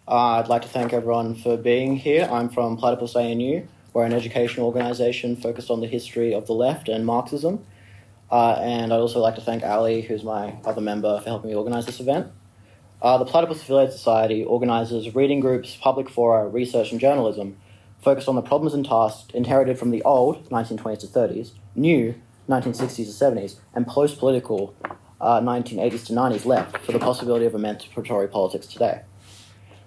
I'd like to thank everyone for being here. I'm from Platypus ANU. We're an educational organisation focused on the history of the left and Marxism. And I'd also like to thank Ali, who's my other member, for helping me organise this event. The Platypus Affiliated Society organises reading groups, public fora, research and journalism focused on the problems and tasks inherited from the old 1920s to 30s, new 1960s to 70s, and post-political 1980s to 90s left for the possibility of emancipatory politics today.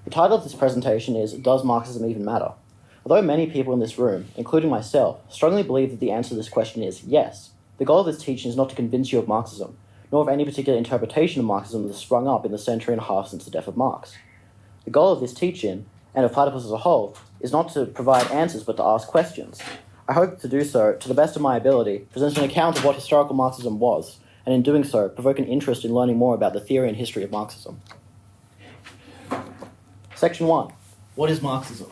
The title of this presentation is Does Marxism Even Matter? Although many people in this room, including myself, strongly believe that the answer to this question is yes, the goal of this teaching is not to convince you of Marxism, nor of any particular interpretation of Marxism that has sprung up in the century and a half since the death of Marx. The goal of this teaching, and of Platypus as a whole, is not to provide answers but to ask questions. I hope to do so to the best of my ability, present an account of what historical Marxism was, and in doing so, provoke an interest in learning more about the theory and history of Marxism. Section 1. What is Marxism?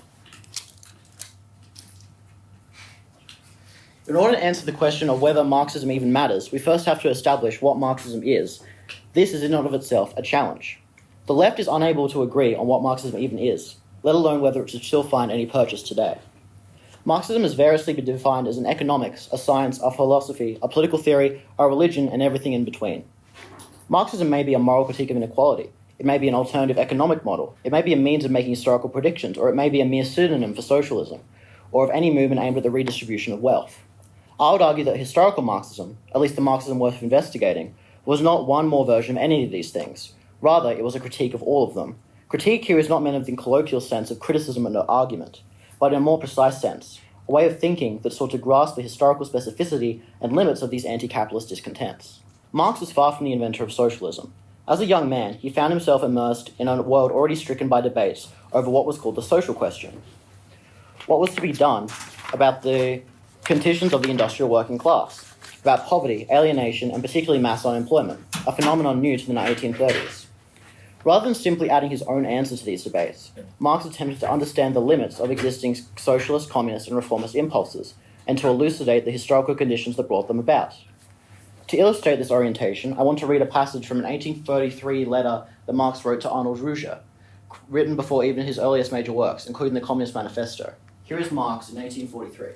In order to answer the question of whether Marxism even matters, we first have to establish what Marxism is. This is in and of itself a challenge. The left is unable to agree on what Marxism even is, let alone whether it should still find any purchase today. Marxism has variously been defined as an economics, a science, a philosophy, a political theory, a religion, and everything in between. Marxism may be a moral critique of inequality. It may be an alternative economic model. It may be a means of making historical predictions, or it may be a mere pseudonym for socialism, or of any movement aimed at the redistribution of wealth. I would argue that historical Marxism, at least the Marxism worth investigating, was not one more version of any of these things. Rather, it was a critique of all of them. Critique here is not meant in the colloquial sense of criticism and argument, but in a more precise sense, a way of thinking that sought to grasp the historical specificity and limits of these anti-capitalist discontents. Marx was far from the inventor of socialism. As a young man, he found himself immersed in a world already stricken by debates over what was called the social question. What was to be done about the conditions of the industrial working class, about poverty, alienation, and particularly mass unemployment, a phenomenon new to the 1830s. Rather than simply adding his own answer to these debates, Marx attempted to understand the limits of existing socialist, communist, and reformist impulses, and to elucidate the historical conditions that brought them about. To illustrate this orientation, I want to read a passage from an 1833 letter that Marx wrote to Arnold Ruger, written before even his earliest major works, including the Communist Manifesto. Here is Marx in 1843.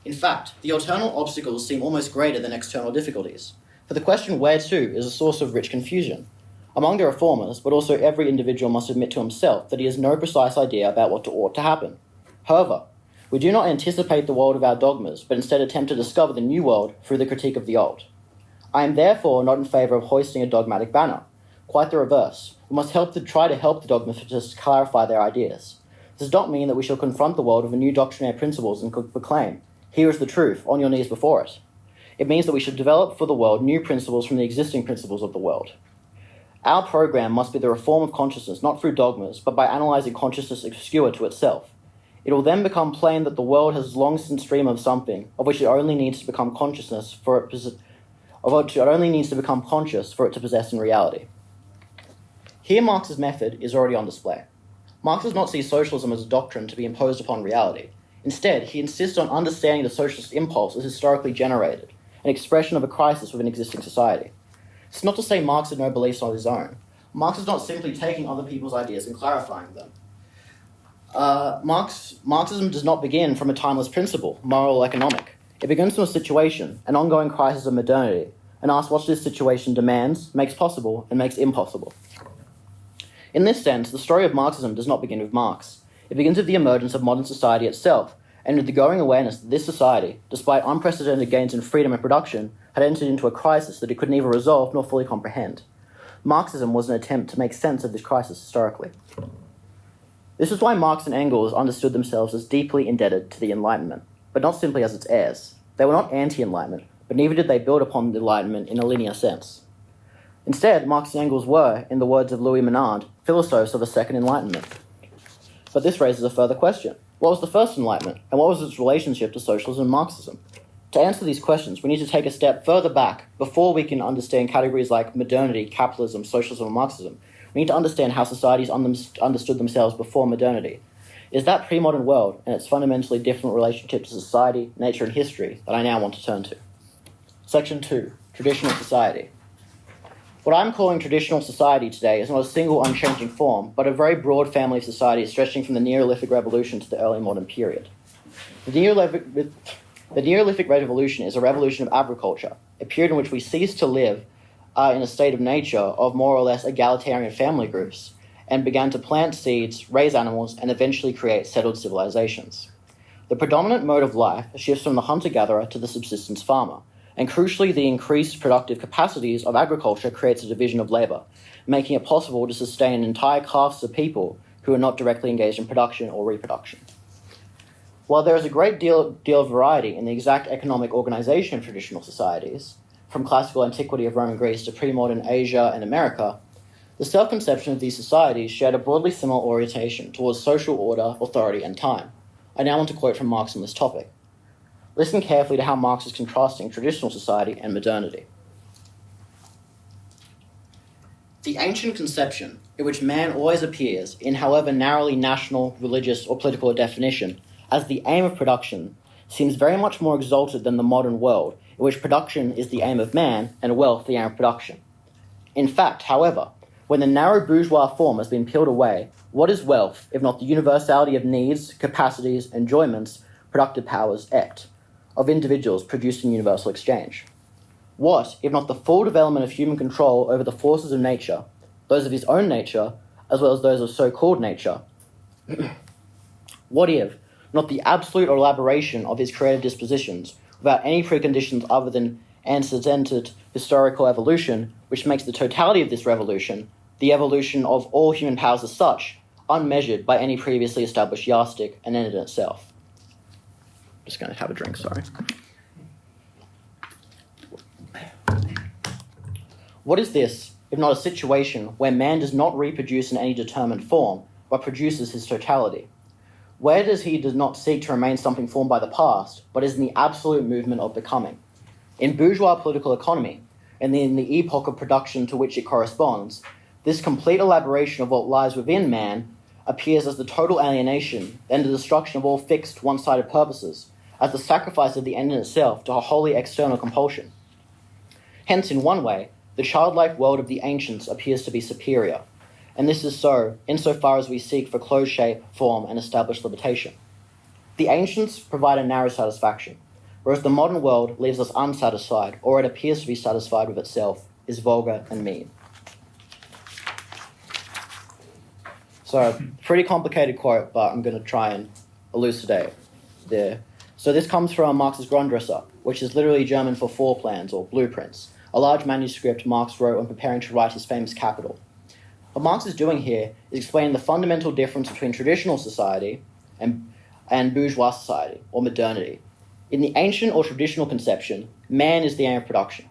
In fact, the internal obstacles seem almost greater than external difficulties, for the question where to is a source of rich confusion. Among the reformers, but also every individual must admit to himself that he has no precise idea about what ought to happen. However, we do not anticipate the world of our dogmas, but instead attempt to discover the new world through the critique of the old. I am therefore not in favour of hoisting a dogmatic banner. Quite the reverse. We must try to help the dogmatists clarify their ideas. This does not mean that we shall confront the world with new doctrinaire principles and proclaim, "Here is the truth, on your knees before it." It means that we should develop for the world new principles from the existing principles of the world. Our program must be the reform of consciousness, not through dogmas, but by analysing consciousness obscure to itself. It will then become plain that the world has long since dreamed of something of which it only needs to become conscious for it to possess in reality. Here Marx's method is already on display. Marx does not see socialism as a doctrine to be imposed upon reality. Instead, he insists on understanding the socialist impulse as historically generated, an expression of a crisis within existing society. It's not to say Marx had no beliefs on his own. Marx is not simply taking other people's ideas and clarifying them. Marxism does not begin from a timeless principle, moral or economic. It begins from a situation, an ongoing crisis of modernity, and asks what this situation demands, makes possible, and makes impossible. In this sense, the story of Marxism does not begin with Marx. It begins with the emergence of modern society itself, and with the growing awareness that this society, despite unprecedented gains in freedom and production, had entered into a crisis that it could neither resolve nor fully comprehend. Marxism was an attempt to make sense of this crisis historically. This is why Marx and Engels understood themselves as deeply indebted to the Enlightenment, but not simply as its heirs. They were not anti-Enlightenment, but neither did they build upon the Enlightenment in a linear sense. Instead, Marx and Engels were, in the words of Louis Menand, philosophers of a second Enlightenment. But this raises a further question. What was the first Enlightenment, and what was its relationship to socialism and Marxism? To answer these questions, we need to take a step further back before we can understand categories like modernity, capitalism, socialism, and Marxism. We need to understand how societies understood themselves before modernity. It is that pre-modern world and its fundamentally different relationship to society, nature, and history that I now want to turn to. Section 2, Traditional Society. What I'm calling traditional society today is not a single unchanging form, but a very broad family of societies stretching from the Neolithic Revolution to the early modern period. The Neolithic Revolution is a revolution of agriculture, a period in which we ceased to live in a state of nature of more or less egalitarian family groups, and began to plant seeds, raise animals, and eventually create settled civilizations. The predominant mode of life shifts from the hunter-gatherer to the subsistence farmer, and crucially the increased productive capacities of agriculture creates a division of labour, making it possible to sustain entire castes of people who are not directly engaged in production or reproduction. While there is a great deal of variety in the exact economic organisation of traditional societies, from classical antiquity of Rome and Greece to pre-modern Asia and America, the self-conception of these societies shared a broadly similar orientation towards social order, authority, and time. I now want to quote from Marx on this topic. Listen carefully to how Marx is contrasting traditional society and modernity. The ancient conception, in which man always appears, in however narrowly national, religious, or political a definition, as the aim of production, seems very much more exalted than the modern world, in which production is the aim of man and wealth the aim of production. In fact, however, when the narrow bourgeois form has been peeled away, what is wealth, if not the universality of needs, capacities, enjoyments, productive powers, of individuals produced in universal exchange? What, if not the full development of human control over the forces of nature, those of his own nature, as well as those of so-called nature? What if not the absolute elaboration of his creative dispositions, without any preconditions other than antecedent historical evolution, which makes the totality of this revolution, the evolution of all human powers as such, unmeasured by any previously established yardstick and end in itself? Just going to have a drink, sorry. What is this, if not a situation where man does not reproduce in any determined form, but produces his totality? Where does not seek to remain something formed by the past, but is in the absolute movement of becoming? In bourgeois political economy, and in the epoch of production to which it corresponds, this complete elaboration of what lies within man appears as the total alienation and the destruction of all fixed, one-sided purposes, as the sacrifice of the end in itself to a wholly external compulsion. Hence, in one way, the childlike world of the ancients appears to be superior, and this is so insofar as we seek for closed shape, form, and established limitation. The ancients provide a narrow satisfaction, whereas the modern world leaves us unsatisfied, or it appears to be satisfied with itself, is vulgar and mean. So, pretty complicated quote, but I'm going to try and elucidate there. So this comes from Marx's Grundrisse, which is literally German for floor plans or blueprints, a large manuscript Marx wrote when preparing to write his famous Capital. What Marx is doing here is explaining the fundamental difference between traditional society and bourgeois society, or modernity. In the ancient or traditional conception, man is the aim of production.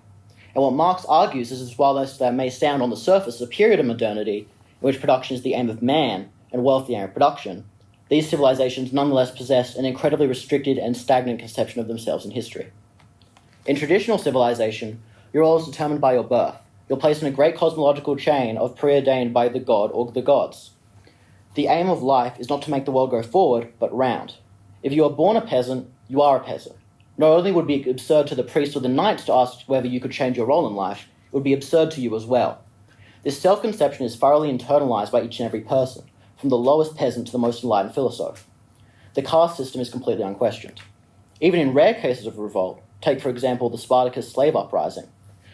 And what Marx argues is, while that may sound on the surface a period of modernity, in which production is the aim of man and wealth the aim of production, these civilizations nonetheless possess an incredibly restricted and stagnant conception of themselves in history. In traditional civilization, your role is determined by your birth. You're placed in a great cosmological chain of preordained by the god or the gods. The aim of life is not to make the world go forward, but round. If you are born a peasant, you are a peasant. Not only would it be absurd to the priest or the knights to ask whether you could change your role in life, it would be absurd to you as well. This self-conception is thoroughly internalized by each and every person, from the lowest peasant to the most enlightened philosopher. The caste system is completely unquestioned. Even in rare cases of revolt, take for example the Spartacus slave uprising,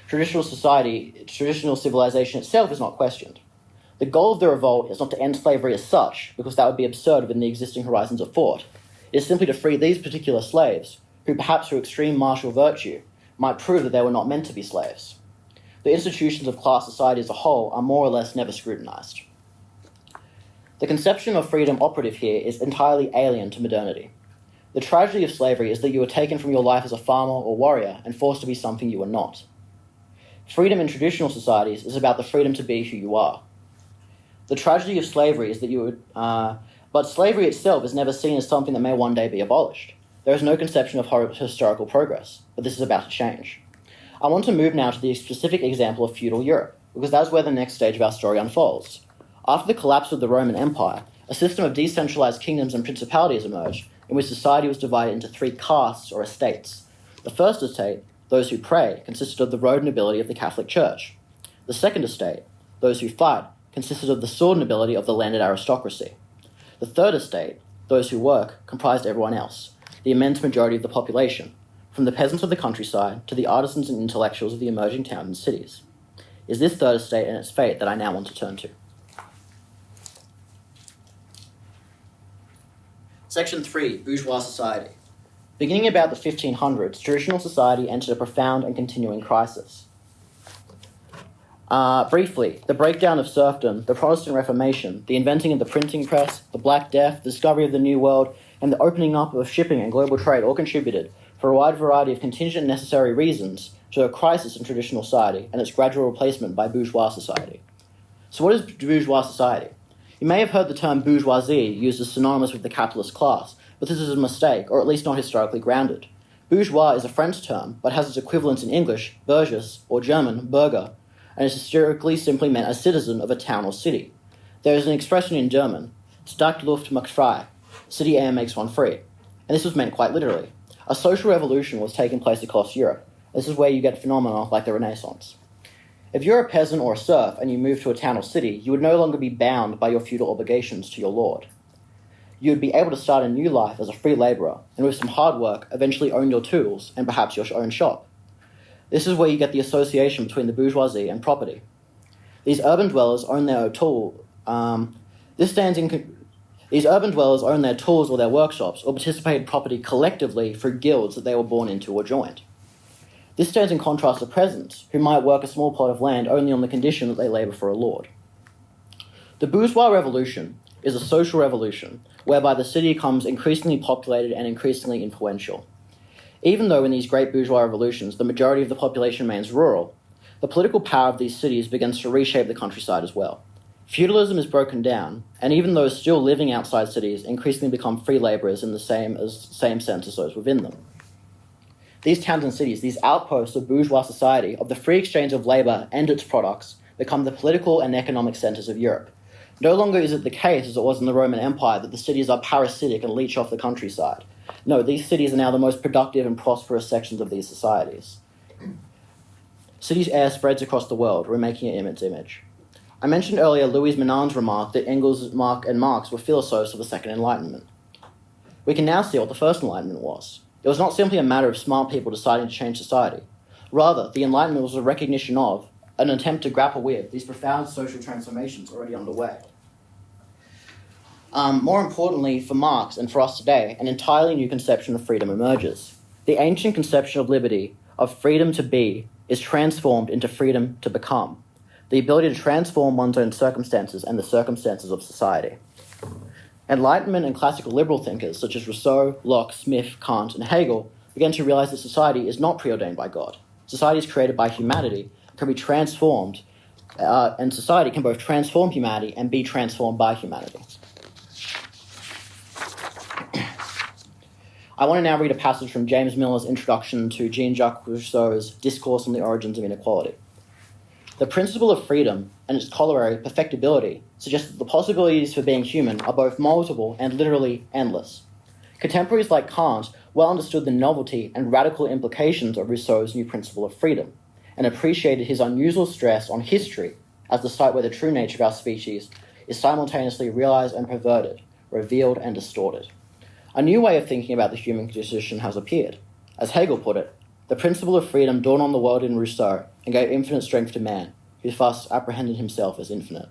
traditional civilization itself is not questioned. The goal of the revolt is not to end slavery as such, because that would be absurd within the existing horizons of thought. It is simply to free these particular slaves, who perhaps through extreme martial virtue might prove that they were not meant to be slaves. The institutions of class society as a whole are more or less never scrutinized. The conception of freedom operative here is entirely alien to modernity. The tragedy of slavery is that you are taken from your life as a farmer or warrior and forced to be something you are not. Freedom in traditional societies is about the freedom to be who you are. The tragedy of slavery is that but slavery itself is never seen as something that may one day be abolished. There is no conception of historical progress, but this is about to change. I want to move now to the specific example of feudal Europe, because that's where the next stage of our story unfolds. After the collapse of the Roman Empire, a system of decentralized kingdoms and principalities emerged, in which society was divided into three castes or estates. The first estate, those who pray, consisted of the road nobility of the Catholic Church. The second estate, those who fight, consisted of the sword nobility of the landed aristocracy. The third estate, those who work, comprised everyone else, the immense majority of the population, from the peasants of the countryside to the artisans and intellectuals of the emerging towns and cities. It is this third estate and its fate that I now want to turn to. Section 3, Bourgeois Society. Beginning about the 1500s, traditional society entered a profound and continuing crisis. Briefly, the breakdown of serfdom, the Protestant Reformation, the inventing of the printing press, the Black Death, the discovery of the New World, and the opening up of shipping and global trade all contributed, for a wide variety of contingent and necessary reasons, to a crisis in traditional society and its gradual replacement by bourgeois society. So what is bourgeois society? You may have heard the term bourgeoisie used as synonymous with the capitalist class, but this is a mistake, or at least not historically grounded. Bourgeois is a French term, but has its equivalents in English, burgess, or German, bürger, and is historically simply meant a citizen of a town or city. There is an expression in German, Stadt Luft macht frei, city air makes one free, and this was meant quite literally. A social revolution was taking place across Europe. This is where you get phenomena like the Renaissance. If you're a peasant or a serf and you move to a town or city, you would no longer be bound by your feudal obligations to your lord. You would be able to start a new life as a free labourer, and with some hard work, eventually own your tools and perhaps your own shop. This is where you get the association between the bourgeoisie and property. These urban dwellers own their tools or their workshops, or participate in property collectively through guilds that they were born into or joined. This stands in contrast to peasants, who might work a small plot of land only on the condition that they labour for a lord. The bourgeois revolution is a social revolution whereby the city becomes increasingly populated and increasingly influential. Even though in these great bourgeois revolutions the majority of the population remains rural, the political power of these cities begins to reshape the countryside as well. Feudalism is broken down, and even those still living outside cities increasingly become free labourers in the same sense as those within them. These towns and cities, these outposts of bourgeois society, of the free exchange of labour and its products, become the political and economic centres of Europe. No longer is it the case, as it was in the Roman Empire, that the cities are parasitic and leech off the countryside. No, these cities are now the most productive and prosperous sections of these societies. Cities' air spreads across the world, remaking it in its image. I mentioned earlier Louis Menand's remark that Engels, Marx and Marx were philosophers of the Second Enlightenment. We can now see what the First Enlightenment was. It was not simply a matter of smart people deciding to change society. Rather, the Enlightenment was a recognition of, an attempt to grapple with, these profound social transformations already underway. More importantly, for Marx and for us today, an entirely new conception of freedom emerges. The ancient conception of liberty, of freedom to be, is transformed into freedom to become. The ability to transform one's own circumstances and the circumstances of society. Enlightenment and classical liberal thinkers such as Rousseau, Locke, Smith, Kant, and Hegel began to realize that society is not preordained by God. Society is created by humanity, can be transformed, and society can both transform humanity and be transformed by humanity. I want to now read a passage from James Miller's introduction to Jean-Jacques Rousseau's Discourse on the Origins of Inequality. The principle of freedom and its corollary, perfectibility, suggests that the possibilities for being human are both multiple and literally endless. Contemporaries like Kant well understood the novelty and radical implications of Rousseau's new principle of freedom, and appreciated his unusual stress on history as the site where the true nature of our species is simultaneously realized and perverted, revealed and distorted. A new way of thinking about the human condition has appeared. As Hegel put it, the principle of freedom dawned on the world in Rousseau and gave infinite strength to man, who thus apprehended himself as infinite.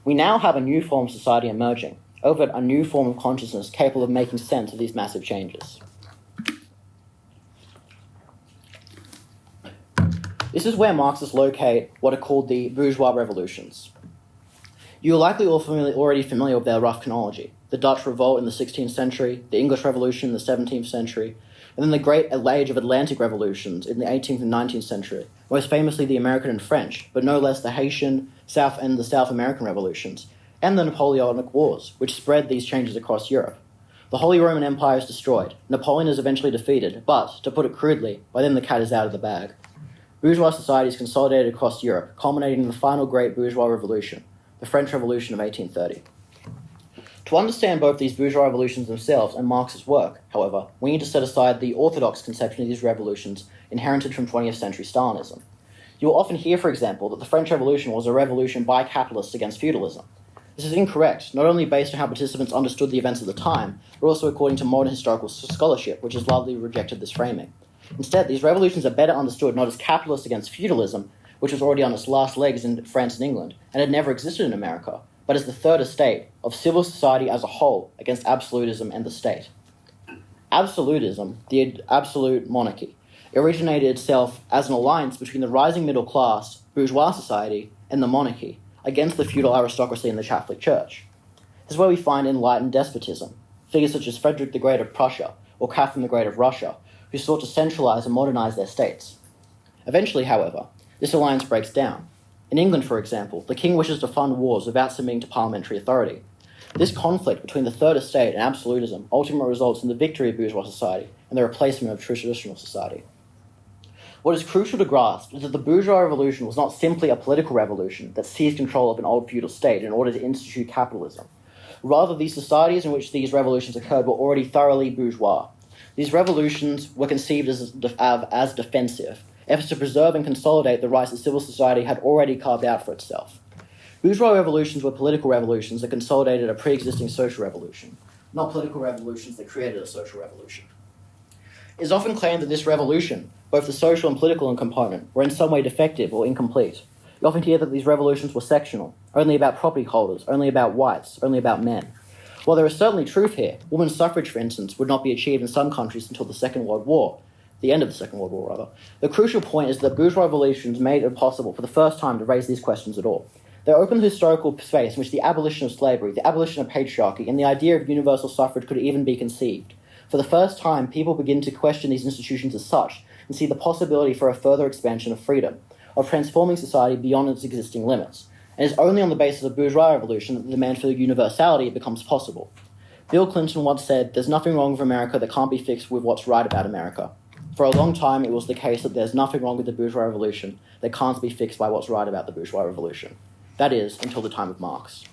We now have a new form of society emerging, over a new form of consciousness capable of making sense of these massive changes. This is where Marxists locate what are called the bourgeois revolutions. You are likely all already familiar with their rough chronology: the Dutch Revolt in the 16th century, the English Revolution in the 17th century, and then the great age of Atlantic revolutions in the 18th and 19th century, most famously the American and French, but no less the Haitian, South American revolutions, and the Napoleonic Wars, which spread these changes across Europe. The Holy Roman Empire is destroyed, Napoleon is eventually defeated, but, to put it crudely, by then the cat is out of the bag. Bourgeois society is consolidated across Europe, culminating in the final great bourgeois revolution, the French Revolution of 1830. To understand both these bourgeois revolutions themselves and Marx's work, however, we need to set aside the orthodox conception of these revolutions inherited from 20th century Stalinism. You will often hear, for example, that the French Revolution was a revolution by capitalists against feudalism. This is incorrect, not only based on how participants understood the events at the time, but also according to modern historical scholarship, which has largely rejected this framing. Instead, these revolutions are better understood not as capitalists against feudalism, which was already on its last legs in France and England, and had never existed in America, but as the third estate of civil society as a whole against absolutism and the state. Absolutism, the absolute monarchy, originated itself as an alliance between the rising middle class, bourgeois society, and the monarchy, against the feudal aristocracy and the Catholic Church. This is where we find enlightened despotism, figures such as Frederick the Great of Prussia or Catherine the Great of Russia, who sought to centralize and modernize their states. Eventually, however, this alliance breaks down. In England, for example, the king wishes to fund wars without submitting to parliamentary authority. This conflict between the Third Estate and absolutism ultimately results in the victory of bourgeois society and the replacement of traditional society. What is crucial to grasp is that the bourgeois revolution was not simply a political revolution that seized control of an old feudal state in order to institute capitalism. Rather, these societies in which these revolutions occurred were already thoroughly bourgeois. These revolutions were conceived as defensive, efforts to preserve and consolidate the rights that civil society had already carved out for itself. Bourgeois revolutions were political revolutions that consolidated a pre-existing social revolution, not political revolutions that created a social revolution. It is often claimed that this revolution, both the social and political component, were in some way defective or incomplete. You often hear that these revolutions were sectional, only about property holders, only about whites, only about men. While there is certainly truth here, women's suffrage, for instance, would not be achieved in some countries until the Second World War, the end of the Second World War, rather. The crucial point is that bourgeois revolutions made it possible for the first time to raise these questions at all. They opened the historical space in which the abolition of slavery, the abolition of patriarchy, and the idea of universal suffrage could even be conceived. For the first time, people begin to question these institutions as such and see the possibility for a further expansion of freedom, of transforming society beyond its existing limits. And it is only on the basis of bourgeois revolution that the demand for universality becomes possible. Bill Clinton once said, "There's nothing wrong with America that can't be fixed with what's right about America." For a long time, it was the case that there's nothing wrong with the bourgeois revolution that can't be fixed by what's right about the bourgeois revolution. That is, until the time of Marx.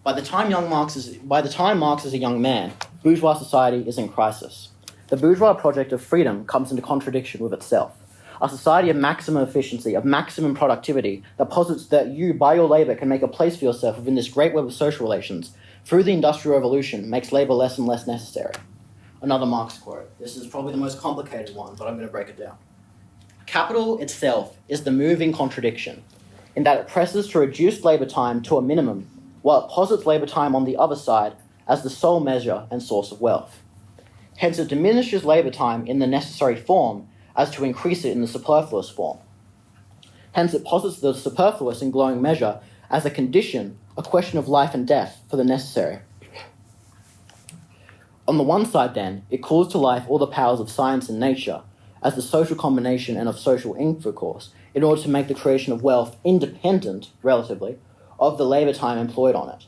By the time Marx is a young man, bourgeois society is in crisis. The bourgeois project of freedom comes into contradiction with itself. A society of maximum efficiency, of maximum productivity, that posits that you, by your labor, can make a place for yourself within this great web of social relations, through the Industrial Revolution, makes labor less and less necessary. Another Marx quote. This is probably the most complicated one, but I'm going to break it down. Capital itself is the moving contradiction, in that it presses to reduce labor time to a minimum, while it posits labor time on the other side as the sole measure and source of wealth. Hence, it diminishes labor time in the necessary form as to increase it in the superfluous form. Hence, it posits the superfluous in glowing measure as a condition, a question of life and death for the necessary. On the one side, then, it calls to life all the powers of science and nature, as the social combination and of social intercourse, in order to make the creation of wealth independent, relatively, of the labor time employed on it.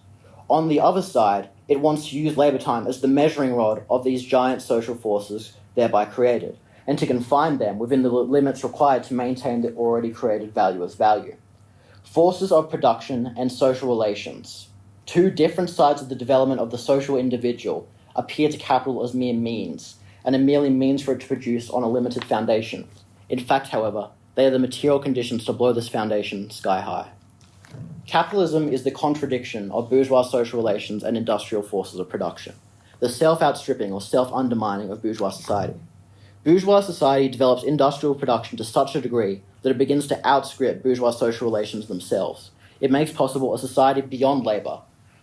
On the other side, it wants to use labor time as the measuring rod of these giant social forces thereby created, and to confine them within the limits required to maintain the already created value as value. Forces of production and social relations, two different sides of the development of the social individual, appear to capital as mere means, and are merely means for it to produce on a limited foundation. In fact, however, they are the material conditions to blow this foundation sky high. Capitalism is the contradiction of bourgeois social relations and industrial forces of production, the self-outstripping or self-undermining of bourgeois society. Bourgeois society develops industrial production to such a degree that it begins to outstrip bourgeois social relations themselves. It makes possible a society beyond labor,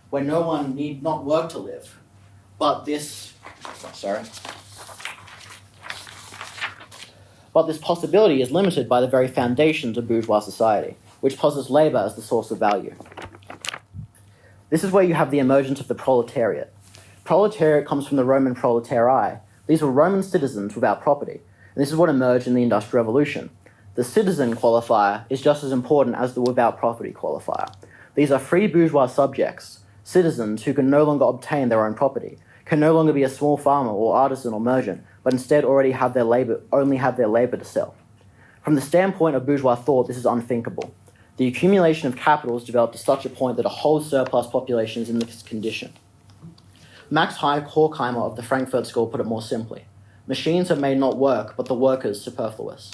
where no one need not work to live, but this possibility is limited by the very foundations of bourgeois society, which posits labor as the source of value. This is where you have the emergence of the proletariat. Proletariat comes from the Roman proletariat. These were Roman citizens without property, and this is what emerged in the Industrial Revolution. The citizen qualifier is just as important as the without property qualifier. These are free bourgeois subjects, citizens who can no longer obtain their own property, can no longer be a small farmer or artisan or merchant, but instead only have their labor to sell. From the standpoint of bourgeois thought, this is unthinkable. The accumulation of capital is developed to such a point that a whole surplus population is in this condition. Max Horkheimer of the Frankfurt School put it more simply. Machines have made not work, but the workers superfluous.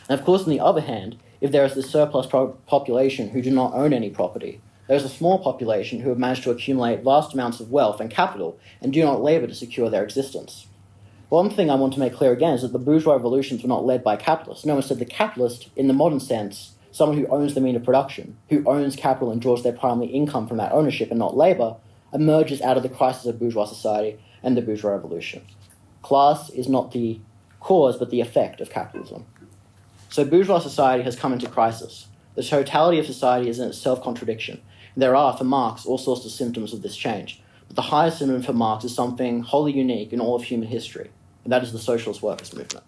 And of course, on the other hand, if there is this surplus population who do not own any property, there is a small population who have managed to accumulate vast amounts of wealth and capital and do not labour to secure their existence. One thing I want to make clear again is that the bourgeois revolutions were not led by capitalists. No, instead the capitalist, in the modern sense, someone who owns the means of production, who owns capital and draws their primary income from that ownership and not labour, emerges out of the crisis of bourgeois society and the bourgeois revolution. Class is not the cause but the effect of capitalism. So bourgeois society has come into crisis. The totality of society is in itself contradiction. There are, for Marx, all sorts of symptoms of this change. But the highest symptom for Marx is something wholly unique in all of human history, and that is the socialist workers' movement.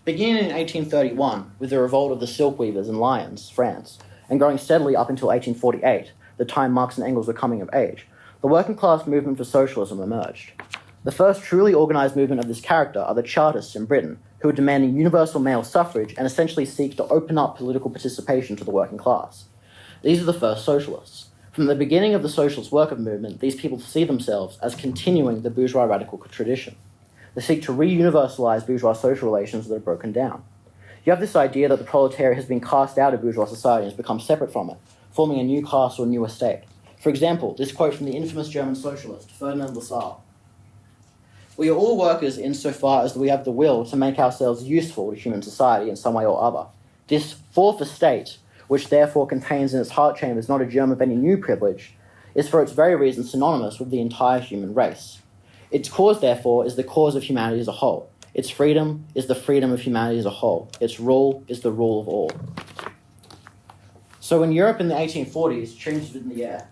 Beginning in 1831 with the revolt of the silk weavers in Lyons, France, and growing steadily up until 1848, the time Marx and Engels were coming of age, the working class movement for socialism emerged. The first truly organised movement of this character are the Chartists in Britain, who are demanding universal male suffrage and essentially seek to open up political participation to the working class. These are the first socialists. From the beginning of the socialist worker movement, these people see themselves as continuing the bourgeois radical tradition. They seek to re-universalise bourgeois social relations that are broken down. You have this idea that the proletariat has been cast out of bourgeois society and has become separate from it, forming a new class or new estate. For example, this quote from the infamous German socialist, Ferdinand Lassalle. "We are all workers insofar as we have the will to make ourselves useful to human society in some way or other. This fourth estate, which therefore contains in its heart chambers not a germ of any new privilege, is for its very reason synonymous with the entire human race. Its cause, therefore, is the cause of humanity as a whole. Its freedom is the freedom of humanity as a whole. Its rule is the rule of all." So when Europe in the 1840s, change was in the air.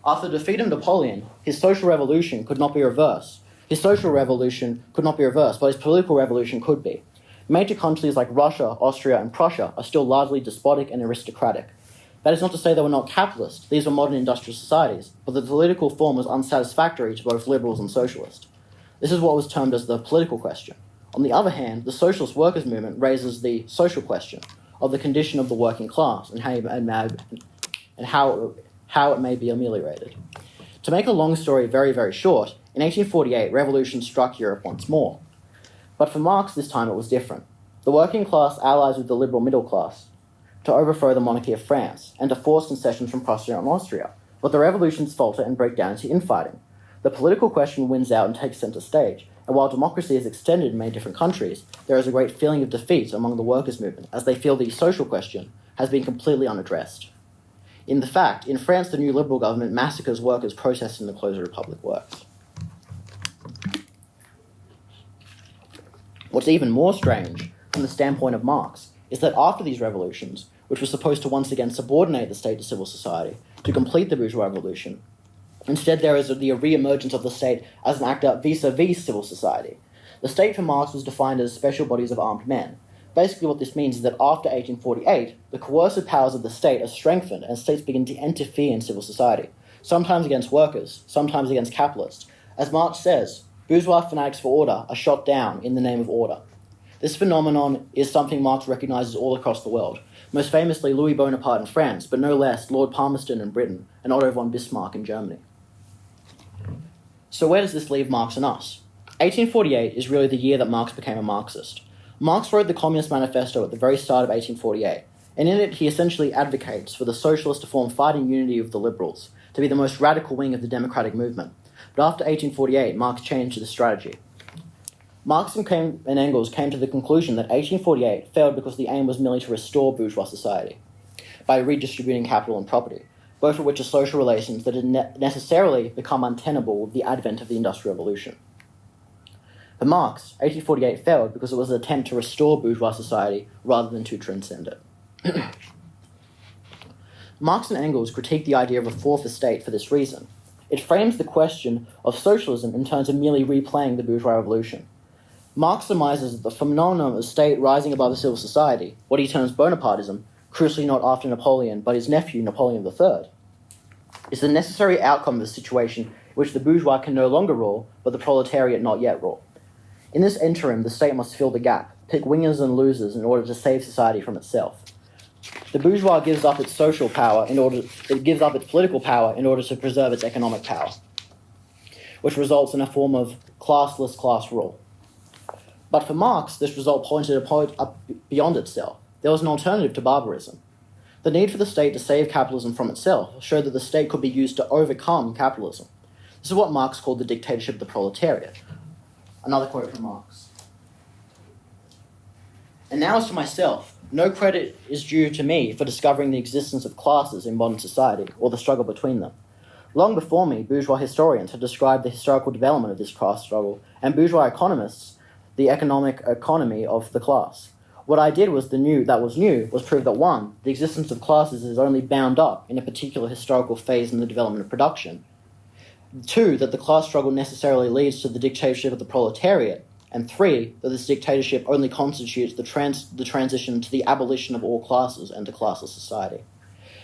After the defeat of Napoleon, his social revolution could not be reversed. His social revolution could not be reversed, but his political revolution could be. Major countries like Russia, Austria, and Prussia are still largely despotic and aristocratic. That is not to say they were not capitalist. These were modern industrial societies, but the political form was unsatisfactory to both liberals and socialists. This is what was termed as the political question. On the other hand, the socialist workers' movement raises the social question of the condition of the working class and how it may be ameliorated. To make a long story very, very short, in 1848, revolution struck Europe once more. But for Marx, this time it was different. The working class allies with the liberal middle class to overthrow the monarchy of France and to force concessions from Prussia and Austria. But the revolutions falter and break down into infighting. The political question wins out and takes centre stage, and while democracy is extended in many different countries, there is a great feeling of defeat among the workers' movement, as they feel the social question has been completely unaddressed. In fact, in France, the new liberal government massacres workers protesting the closure of public works. What's even more strange, from the standpoint of Marx, is that after these revolutions, which were supposed to once again subordinate the state to civil society, to complete the bourgeois revolution, instead there is the re-emergence of the state as an actor vis-a-vis civil society. The state for Marx was defined as special bodies of armed men. Basically what this means is that after 1848, the coercive powers of the state are strengthened and states begin to interfere in civil society, sometimes against workers, sometimes against capitalists. As Marx says, bourgeois fanatics for order are shot down in the name of order. This phenomenon is something Marx recognises all across the world, most famously Louis Bonaparte in France, but no less Lord Palmerston in Britain and Otto von Bismarck in Germany. So where does this leave Marx and us? 1848 is really the year that Marx became a Marxist. Marx wrote the Communist Manifesto at the very start of 1848, and in it he essentially advocates for the socialists to form fighting unity with the liberals, to be the most radical wing of the democratic movement. But after 1848, Marx changed his strategy. Marx and Engels came to the conclusion that 1848 failed because the aim was merely to restore bourgeois society by redistributing capital and property, both of which are social relations that had necessarily become untenable with the advent of the Industrial Revolution. For Marx, 1848 failed because it was an attempt to restore bourgeois society rather than to transcend it. Marx and Engels critique the idea of a fourth estate for this reason. It frames the question of socialism in terms of merely replaying the bourgeois revolution. Marx surmises that the phenomenon of the state rising above the civil society, what he terms Bonapartism, crucially not after Napoleon but his nephew Napoleon III, is the necessary outcome of a situation in which the bourgeois can no longer rule, but the proletariat not yet rule. In this interim, the state must fill the gap, pick winners and losers in order to save society from itself. The bourgeois gives up its social power its political power in order to preserve its economic power. which results in a form of classless class rule. But for Marx, this result pointed up beyond itself. There was an alternative to barbarism. The need for the state to save capitalism from itself showed that the state could be used to overcome capitalism. This is what Marx called the dictatorship of the proletariat. Another quote from Marx. And now as to myself, no credit is due to me for discovering the existence of classes in modern society, or the struggle between them. Long before me, bourgeois historians had described the historical development of this class struggle, and bourgeois economists the economic economy of the class. What I did was prove that 1, the existence of classes is only bound up in a particular historical phase in the development of production. 2, that the class struggle necessarily leads to the dictatorship of the proletariat. And 3, that this dictatorship only constitutes the transition to the abolition of all classes and to classless society.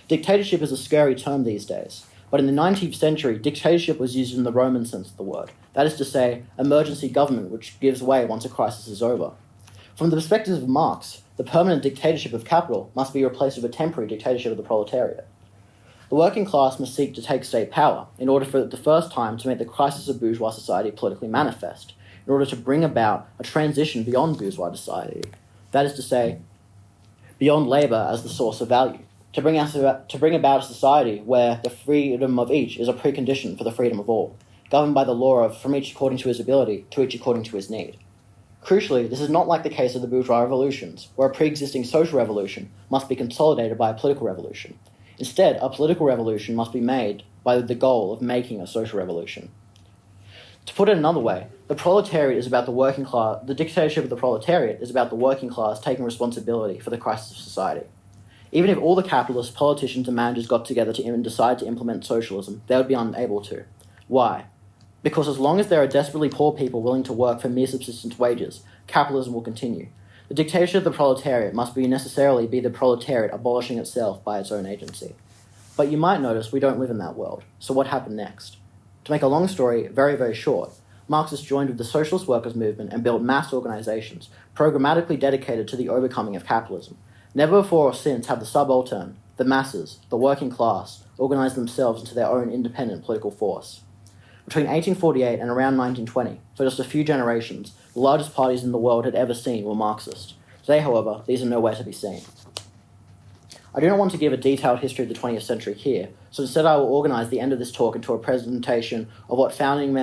Dictatorship is a scary term these days, but in the 19th century, dictatorship was used in the Roman sense of the word. That is to say, emergency government which gives way once a crisis is over. From the perspective of Marx, the permanent dictatorship of capital must be replaced with a temporary dictatorship of the proletariat. The working class must seek to take state power in order for the first time to make the crisis of bourgeois society politically manifest, in order to bring about a transition beyond bourgeois society, that is to say, beyond labour as the source of value, to bring about a society where the freedom of each is a precondition for the freedom of all, governed by the law of from each according to his ability to each according to his need. Crucially, this is not like the case of the bourgeois revolutions, where a pre-existing social revolution must be consolidated by a political revolution. Instead, a political revolution must be made by the goal of making a social revolution. To put it another way, the proletariat is about the working class. The dictatorship of the proletariat is about the working class taking responsibility for the crisis of society. Even if all the capitalists, politicians, and managers got together and decide to implement socialism, they would be unable to. Why? Because as long as there are desperately poor people willing to work for mere subsistence wages, capitalism will continue. The dictatorship of the proletariat must necessarily be the proletariat abolishing itself by its own agency. But you might notice we don't live in that world. So what happened next? To make a long story very, very short, Marxists joined with the socialist workers' movement and built mass organizations, programmatically dedicated to the overcoming of capitalism. Never before or since have the subaltern, the masses, the working class, organized themselves into their own independent political force. Between 1848 and around 1920, for just a few generations, the largest parties in the world had ever seen were Marxist. Today, however, these are nowhere to be seen. I do not want to give a detailed history of the 20th century here, so instead I will organise the end of this talk into a presentation of what founding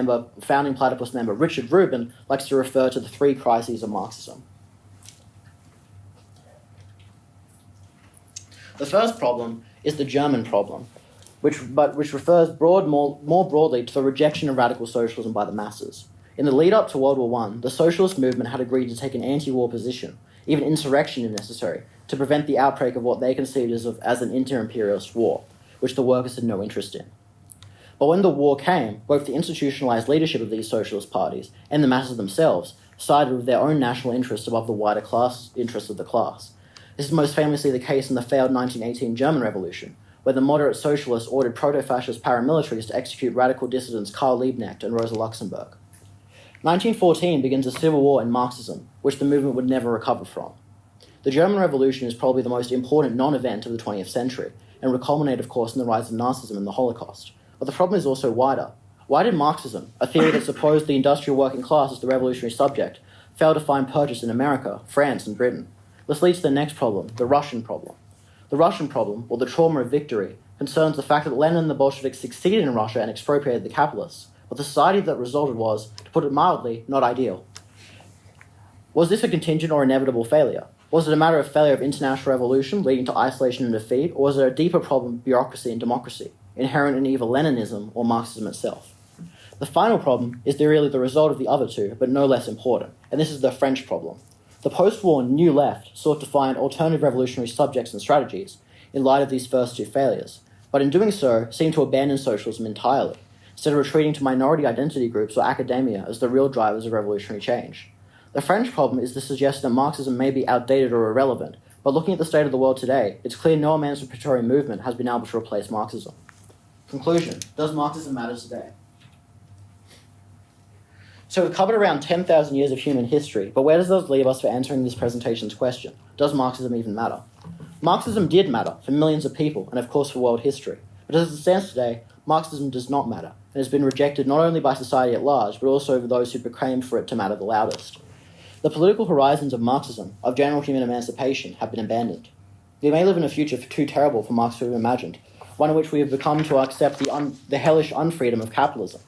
platypus member Richard Rubin likes to refer to the 3 crises of Marxism. The first problem is the German problem, which refers more broadly to the rejection of radical socialism by the masses. In the lead-up to World War I, the socialist movement had agreed to take an anti-war position, even insurrection if necessary, to prevent the outbreak of what they conceived as an inter-imperialist war, which the workers had no interest in. But when the war came, both the institutionalized leadership of these socialist parties and the masses themselves sided with their own national interests above the wider class interests of the class. This is most famously the case in the failed 1918 German Revolution, where the moderate socialists ordered proto-fascist paramilitaries to execute radical dissidents Karl Liebknecht and Rosa Luxemburg. 1914 begins a civil war in Marxism, which the movement would never recover from. The German Revolution is probably the most important non-event of the 20th century, and will culminate, of course, in the rise of Nazism and the Holocaust. But the problem is also wider. Why did Marxism, a theory that supposed the industrial working class as the revolutionary subject, fail to find purchase in America, France, and Britain? This leads to the next problem, the Russian problem. The Russian problem, or the trauma of victory, concerns the fact that Lenin and the Bolsheviks succeeded in Russia and expropriated the capitalists, but the society that resulted was, to put it mildly, not ideal. Was this a contingent or inevitable failure? Was it a matter of failure of international revolution leading to isolation and defeat, or was it a deeper problem of bureaucracy and democracy, inherent in either Leninism or Marxism itself? The final problem is really the result of the other two, but no less important, and this is the French problem. The post-war New Left sought to find alternative revolutionary subjects and strategies in light of these first two failures, but in doing so seemed to abandon socialism entirely, instead of retreating to minority identity groups or academia as the real drivers of revolutionary change. The French problem is the suggestion that Marxism may be outdated or irrelevant, but looking at the state of the world today, it's clear no emancipatory movement has been able to replace Marxism. Conclusion: does Marxism matter today? So we've covered around 10,000 years of human history, but where does this leave us for answering this presentation's question? Does Marxism even matter? Marxism did matter for millions of people, and of course for world history. But as it stands today, Marxism does not matter, and has been rejected not only by society at large, but also over those who proclaim for it to matter the loudest. The political horizons of Marxism, of general human emancipation, have been abandoned. We may live in a future too terrible for Marx to have imagined, one in which we have become to accept the hellish unfreedom of capitalism.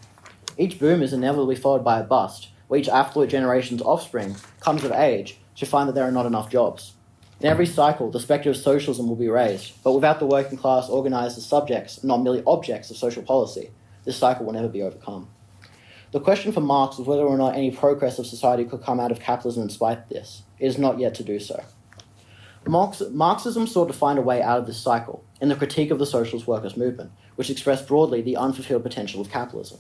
Each boom is inevitably followed by a bust, where each affluent generation's offspring comes of age to find that there are not enough jobs. In every cycle, the spectre of socialism will be raised, but without the working class organised as subjects, not merely objects of social policy, this cycle will never be overcome. The question for Marx was whether or not any progress of society could come out of capitalism despite this. It is not yet to do so. Marxism sought to find a way out of this cycle in the critique of the socialist workers' movement, which expressed broadly the unfulfilled potential of capitalism.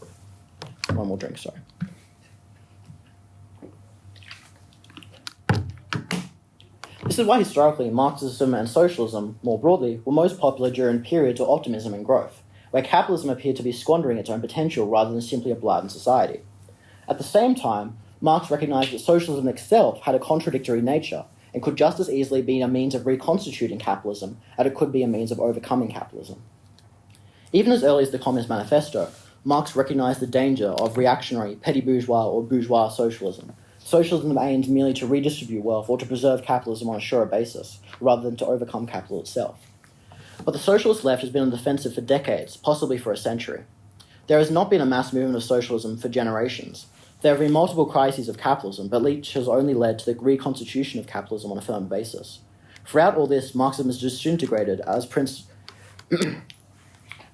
One more drink, sorry. This is why historically Marxism and socialism, more broadly, were most popular during periods of optimism and growth, where capitalism appeared to be squandering its own potential rather than simply a blight in society. At the same time, Marx recognized that socialism itself had a contradictory nature and could just as easily be a means of reconstituting capitalism as it could be a means of overcoming capitalism. Even as early as the Communist Manifesto, Marx recognized the danger of reactionary, petty bourgeois or bourgeois socialism. Socialism aims merely to redistribute wealth or to preserve capitalism on a surer basis, rather than to overcome capital itself. But the socialist left has been on the defensive for decades, possibly for a century. There has not been a mass movement of socialism for generations. There have been multiple crises of capitalism, but each has only led to the reconstitution of capitalism on a firm basis. Throughout all this, Marxism is disintegrated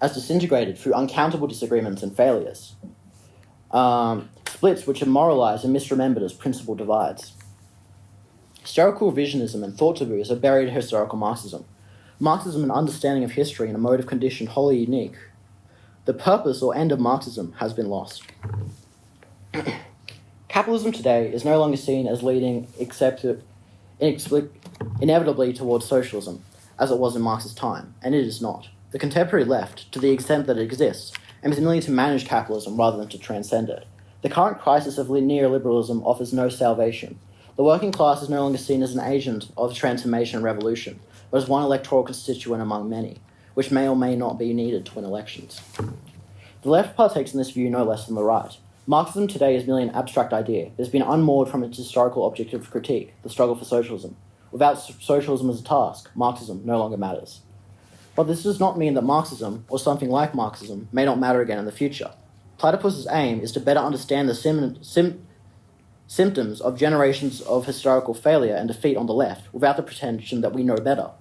disintegrated through uncountable disagreements and failures. Splits which are moralized and misremembered as principal divides. Historical revisionism and thought taboos are buried in historical Marxism. Marxism, an understanding of history and a mode of condition wholly unique. The purpose or end of Marxism has been lost. Capitalism today is no longer seen as leading inevitably towards socialism, as it was in Marx's time, and it is not. The contemporary left, to the extent that it exists, aims merely to manage capitalism rather than to transcend it. The current crisis of neoliberalism offers no salvation. The working class is no longer seen as an agent of transformation and revolution, but as one electoral constituent among many, which may or may not be needed to win elections. The left partakes in this view no less than the right. Marxism today is merely an abstract idea. It has been unmoored from its historical object of critique, the struggle for socialism. Without socialism as a task, Marxism no longer matters. But this does not mean that Marxism, or something like Marxism, may not matter again in the future. Platypus's aim is to better understand the symptoms of generations of historical failure and defeat on the left, without the pretension that we know better.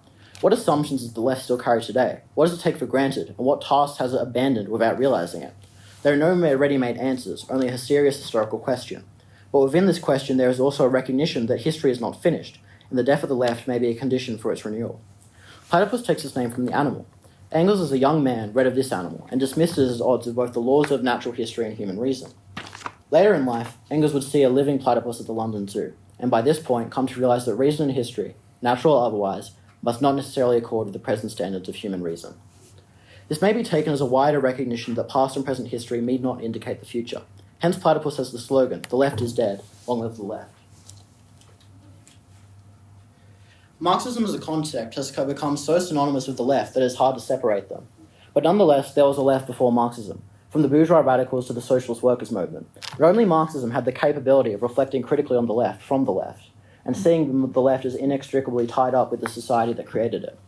What assumptions does the left still carry today? What does it take for granted, and what tasks has it abandoned without realizing it? There are no ready-made answers, only a serious historical question. But within this question there is also a recognition that history is not finished, and the death of the left may be a condition for its renewal. Platypus takes its name from the animal. Engels, as a young man, read of this animal, and dismissed it as at odds with both the laws of natural history and human reason. Later in life, Engels would see a living platypus at the London Zoo, and by this point come to realize that reason and history, natural or otherwise, must not necessarily accord with the present standards of human reason. This may be taken as a wider recognition that past and present history need not indicate the future. Hence Platypus has the slogan, "The left is dead, long live the left." Marxism as a concept has become so synonymous with the left that it is hard to separate them. But nonetheless, there was a left before Marxism, from the bourgeois radicals to the socialist workers' movement. But only Marxism had the capability of reflecting critically on the left from the left, and seeing the left as inextricably tied up with the society that created it.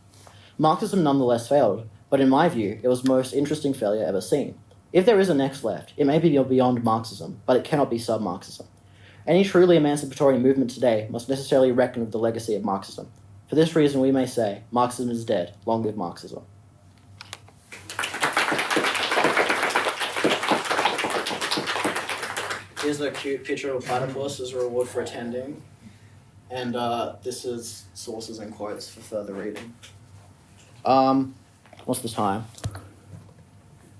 Marxism nonetheless failed, but in my view, it was the most interesting failure ever seen. If there is a next left, it may be beyond Marxism, but it cannot be sub-Marxism. Any truly emancipatory movement today must necessarily reckon with the legacy of Marxism. For this reason, we may say, Marxism is dead, long live Marxism. Here's a cute picture of a platypus as a reward for attending. And this is sources and quotes for further reading. What's the time?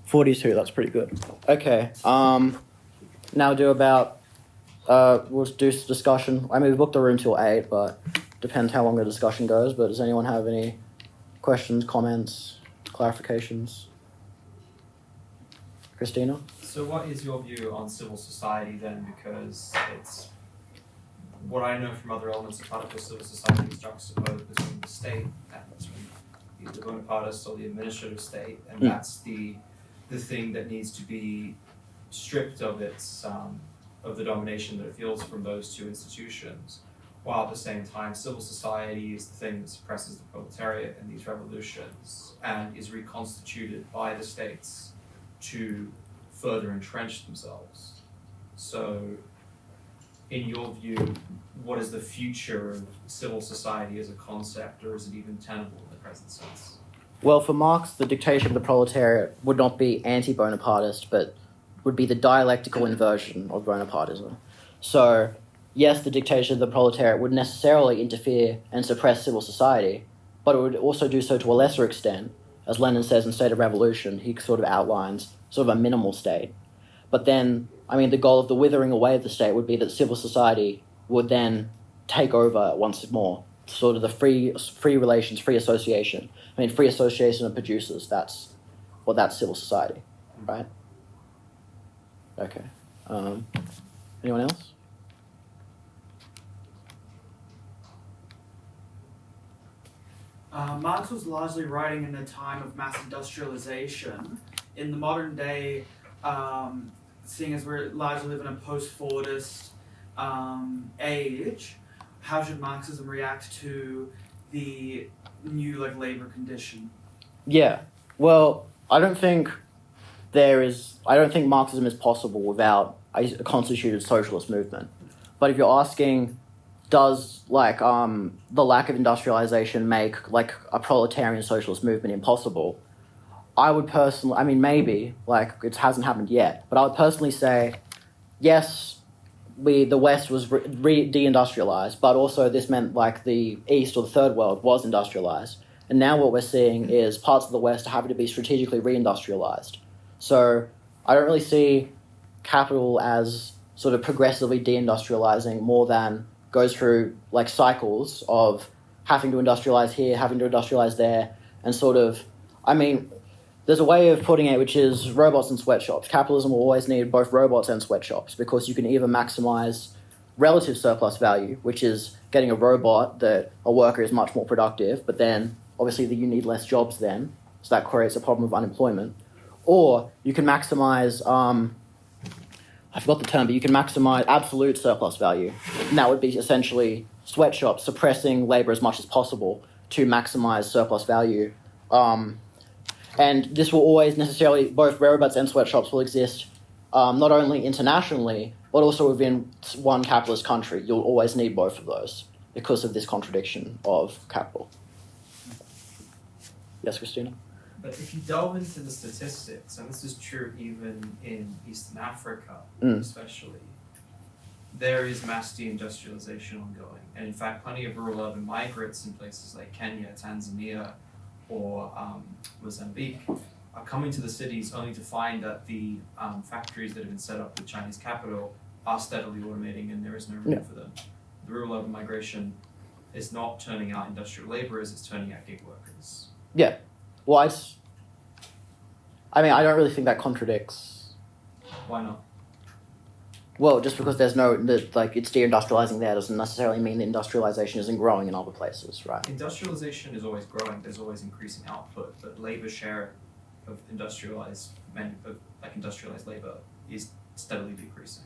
42, that's pretty good. Okay, now we'll do discussion. I mean, we booked the room till 8, but depends how long the discussion goes. But does anyone have any questions, comments, clarifications? Christina? So what is your view on civil society then? Because it's what I know from other elements of political civil society is juxtaposed between the state and between either the Bonapartist or the administrative state, and that's the the thing that needs to be stripped of its of the domination that it feels from those two institutions, while at the same time civil society is the thing that suppresses the proletariat in these revolutions and is reconstituted by the states to further entrench themselves. So, in your view, what is the future of civil society as a concept, or is it even tenable in the present sense? Well, for Marx, the dictatorship of the proletariat would not be anti-Bonapartist, but would be the dialectical inversion of Bonapartism. So, yes, the dictatorship of the proletariat would necessarily interfere and suppress civil society, but it would also do so to a lesser extent. As Lenin says in State of Revolution, he sort of outlines sort of a minimal state. But then, I mean, the goal of the withering away of the state would be that civil society would then take over once more, sort of the free relations, free association. I mean, free association of producers, that's civil society, right? Okay. Anyone else? Marx was largely writing in a time of mass industrialization. In the modern day, seeing as we're largely living in a post-Fordist age, how should Marxism react to the new labor condition? Yeah. Well, I don't think Marxism is possible without a constituted socialist movement. But if you're asking, does the lack of industrialization make a proletarian socialist movement impossible? I would personally, I mean, maybe, it hasn't happened yet, but I would personally say, yes, the West was deindustrialized, but also this meant the East or the Third World was industrialized. And now what we're seeing is parts of the West are having to be strategically reindustrialized. So I don't really see capital as sort of progressively deindustrializing more than goes through cycles of having to industrialize here, having to industrialize there, and sort of, I mean, there's a way of putting it which is robots and sweatshops. Capitalism will always need both robots and sweatshops because you can either maximize relative surplus value, which is getting a robot that a worker is much more productive, but then obviously you need less jobs then, so that creates a problem of unemployment. Or you can maximize, I forgot the term, but you can maximize absolute surplus value. And that would be essentially sweatshops suppressing labor as much as possible to maximize surplus value. And this will always necessarily, both robots and sweatshops will exist not only internationally, but also within one capitalist country. You'll always need both of those because of this contradiction of capital. Yes, Christina? But if you delve into the statistics, and this is true even in Eastern Africa especially, there is mass deindustrialization ongoing. And in fact, plenty of rural urban migrants in places like Kenya, Tanzania, or Mozambique are coming to the cities only to find that the factories that have been set up with Chinese capital are steadily automating and there is no room for them. The rural urban migration is not turning out industrial laborers, it's turning out gig workers. Yeah. Well, I mean, I don't really think that contradicts. Why not? Well, just because there's it's deindustrializing there doesn't necessarily mean that industrialization isn't growing in other places, right? Industrialization is always growing, there's always increasing output, but labor share of industrialized labor is steadily decreasing.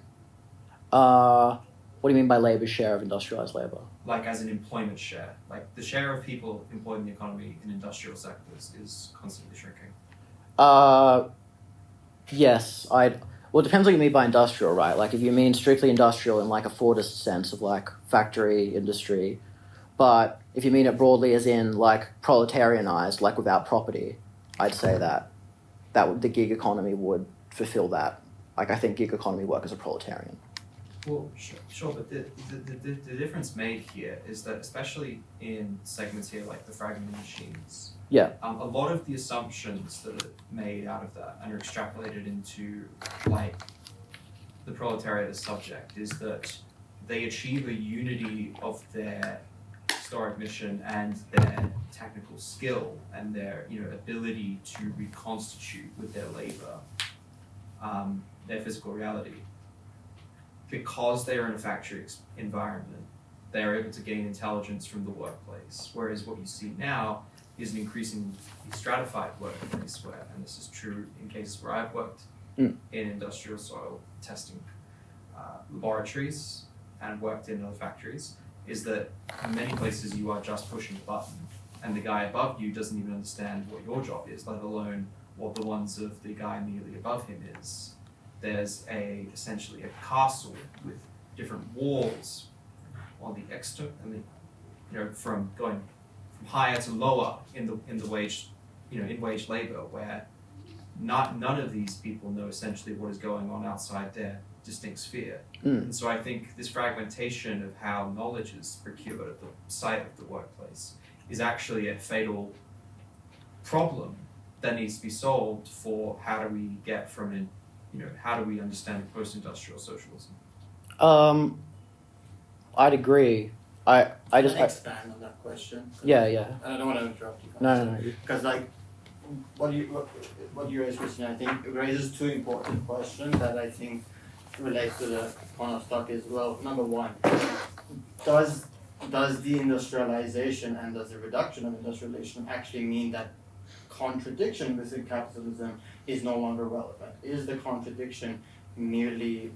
What do you mean by labor share of industrialized labor? As an employment share. The share of people employed in the economy in industrial sectors is constantly shrinking. Yes, well, it depends what you mean by industrial, right? If you mean strictly industrial in a Fordist sense of factory industry, but if you mean it broadly as in proletarianized, without property, I'd say that the gig economy would fulfill that. I think gig economy workers are proletarian. Well, sure, but the difference made here is that, especially in segments here like the Fragment machines, a lot of the assumptions that are made out of that and are extrapolated into the proletariat as subject is that they achieve a unity of their historic mission and their technical skill and their ability to reconstitute with their labor their physical reality. Because they are in a factory environment, they are able to gain intelligence from the workplace. Whereas what you see now is an increasingly stratified workplace where, and this is true in cases where I've worked Mm. in industrial soil testing laboratories and worked in other factories, is that in many places you are just pushing a button and the guy above you doesn't even understand what your job is, let alone what the ones of the guy immediately above him is. There's essentially a castle with different walls on the external, and from going from higher to lower in the wage, in wage labor, where none of these people know essentially what is going on outside their distinct sphere. And so I think this fragmentation of how knowledge is procured at the site of the workplace is actually a fatal problem that needs to be solved for how do we get from how do we understand post-industrial socialism? I'd agree. I just expand on that question. Yeah. I don't want to interrupt you. No. Because what you raised, Christian, I think raises two important questions that I think relates to the point of stock as well. Number one, does deindustrialization and does the reduction of industrialization actually mean that contradiction within capitalism is no longer relevant? Is the contradiction merely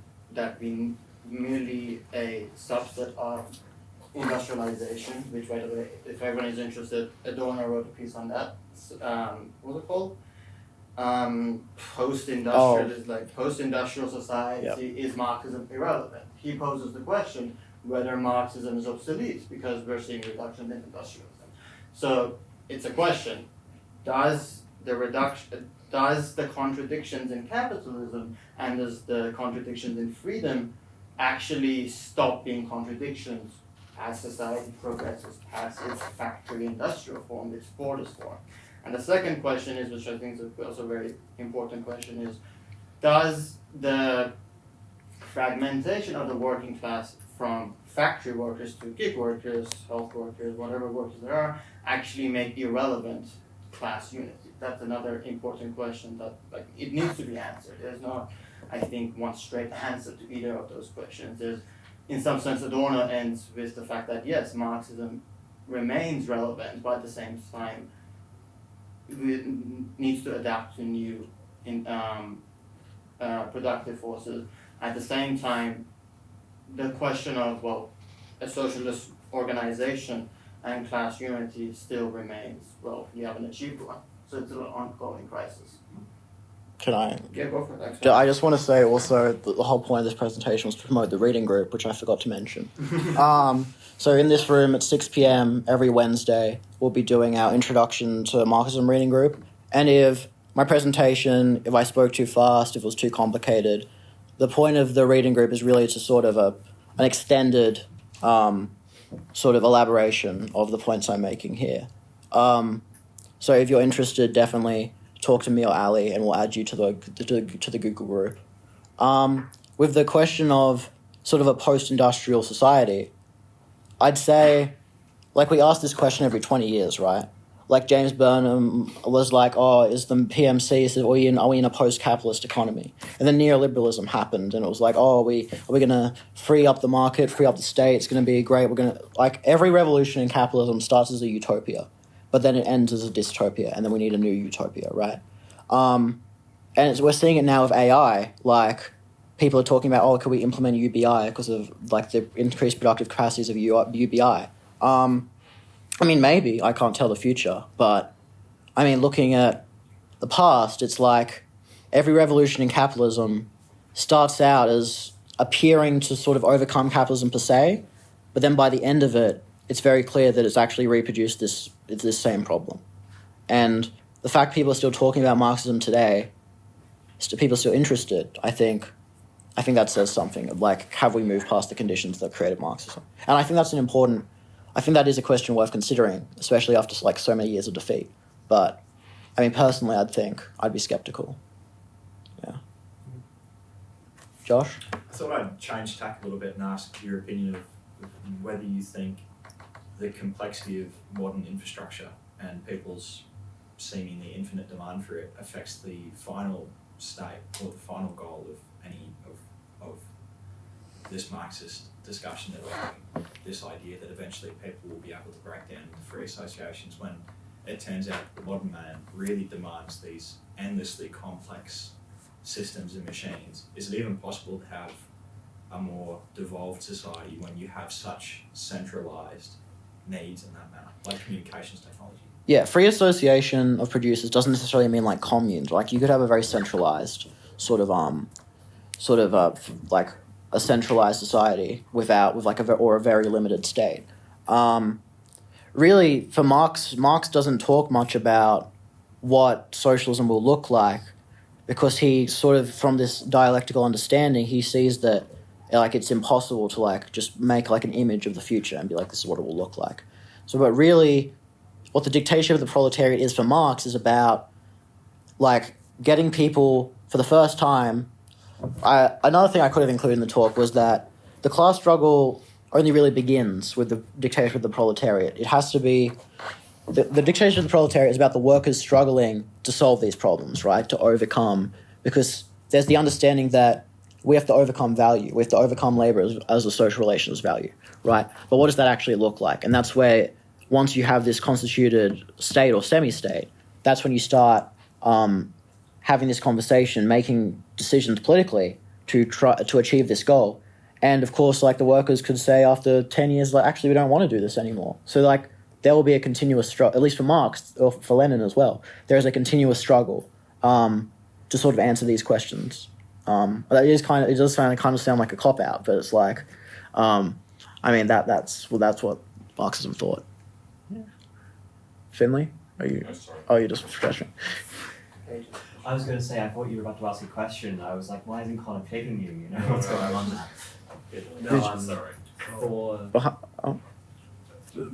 a subset of industrialization, which, by the way, if everyone is interested, Adorno wrote a piece on that. What's it called? Post-industrial society, is Marxism irrelevant? He poses the question whether Marxism is obsolete because we're seeing reduction in industrialism. So it's a question: does the contradictions in capitalism and does the contradictions in freedom actually stop being contradictions as society progresses past its factory industrial form, its Fordist form? And the second question is, which I think is also a very important question, is does the fragmentation of the working class from factory workers to gig workers, health workers, whatever workers there are, actually make irrelevant class unity? That's another important question that it needs to be answered. There's not, I think, one straight answer to either of those questions. There's, in some sense, Adorno ends with the fact that yes, Marxism remains relevant, but at the same time it needs to adapt to new productive forces. At the same time, the question of, a socialist organization and class unity still remains, we haven't achieved one. So it's an ongoing crisis. Can I? Yeah, go for it. I just want to say also that the whole point of this presentation was to promote the reading group, which I forgot to mention. So in this room at 6 p.m. every Wednesday, we'll be doing our introduction to Marxism reading group. And if my presentation, if I spoke too fast, if it was too complicated, the point of the reading group is really to sort of an extended sort of elaboration of the points I'm making here. So if you're interested, definitely talk to me or Ali, and we'll add you to the Google group. With the question of sort of a post-industrial society, I'd say, we ask this question every 20 years, right? James Burnham was like, is the PMC, are we in a post-capitalist economy? And then neoliberalism happened, and it was like, are we going to free up the market, free up the state, it's going to be great, we're going to, every revolution in capitalism starts as a utopia, but then it ends as a dystopia, and then we need a new utopia, right? And we're seeing it now with AI, people are talking about, could we implement UBI because of, the increased productive capacities of UBI? Maybe, I can't tell the future, but, looking at the past, it's every revolution in capitalism starts out as appearing to sort of overcome capitalism per se, but then by the end of it, it's very clear that it's actually reproduced this same problem. And the fact people are still talking about Marxism today, people are still interested, I think that says something. Have we moved past the conditions that created Marxism? And I think that is a question worth considering, especially after so many years of defeat. But, personally, I'd be skeptical. Yeah. Josh? I thought I'd change tack a little bit and ask your opinion of whether you think the complexity of modern infrastructure and people's seemingly infinite demand for it affects the final state or the final goal of any of this Marxist discussion that we're having, this idea that eventually people will be able to break down into free associations when it turns out the modern man really demands these endlessly complex systems and machines. Is it even possible to have a more devolved society when you have such centralized needs in that manner, like communications technology? Yeah, free association of producers doesn't necessarily mean like communes. Like you could have a very centralized like a centralized society with like a very limited state. Really, for Marx doesn't talk much about what socialism will look like, because he sort of, from this dialectical understanding, he sees that like it's impossible to like just make like an image of the future and be like, this is what it will look like. So, but really, what the dictatorship of the proletariat is for Marx is about like getting people for the first time. Another thing I could have included in the talk was that the class struggle only really begins with the dictatorship of the proletariat. It has to be the dictatorship of the proletariat is about the workers struggling to solve these problems, right? To overcome, because there's the understanding that we have to overcome value. We have to overcome labor as a social relations value, right? But what does that actually look like? And that's where, once you have this constituted state or semi-state, that's when you start having this conversation, making decisions politically to try to achieve this goal. And of course, like the workers could say after 10 years, like, actually, we don't want to do this anymore. So like there will be a continuous struggle, at least for Marx or for Lenin as well. There is a continuous struggle to sort of answer these questions. It does kind of sound like a cop out, but it's like, I mean that's what Marxism thought. Yeah. Finley, are you? Oh, you're just stretching. I was going to say, I thought you were about to ask a question. I was like, why isn't Connor picking you? You know what's going on? No, I'm sorry.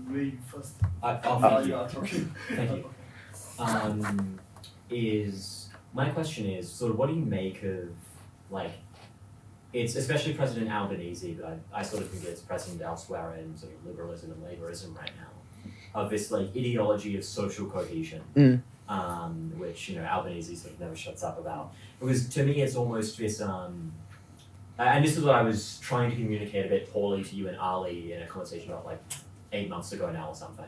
Me first. Thank you. My question is sort of, what do you make of, like, it's especially President Albanese, but I sort of think it's present elsewhere in sort of liberalism and laborism right now, of this like ideology of social cohesion, which, you know, Albanese sort of never shuts up about. Because to me it's almost this, and this is what I was trying to communicate a bit poorly to you and Ali in a conversation about like 8 months ago now or something,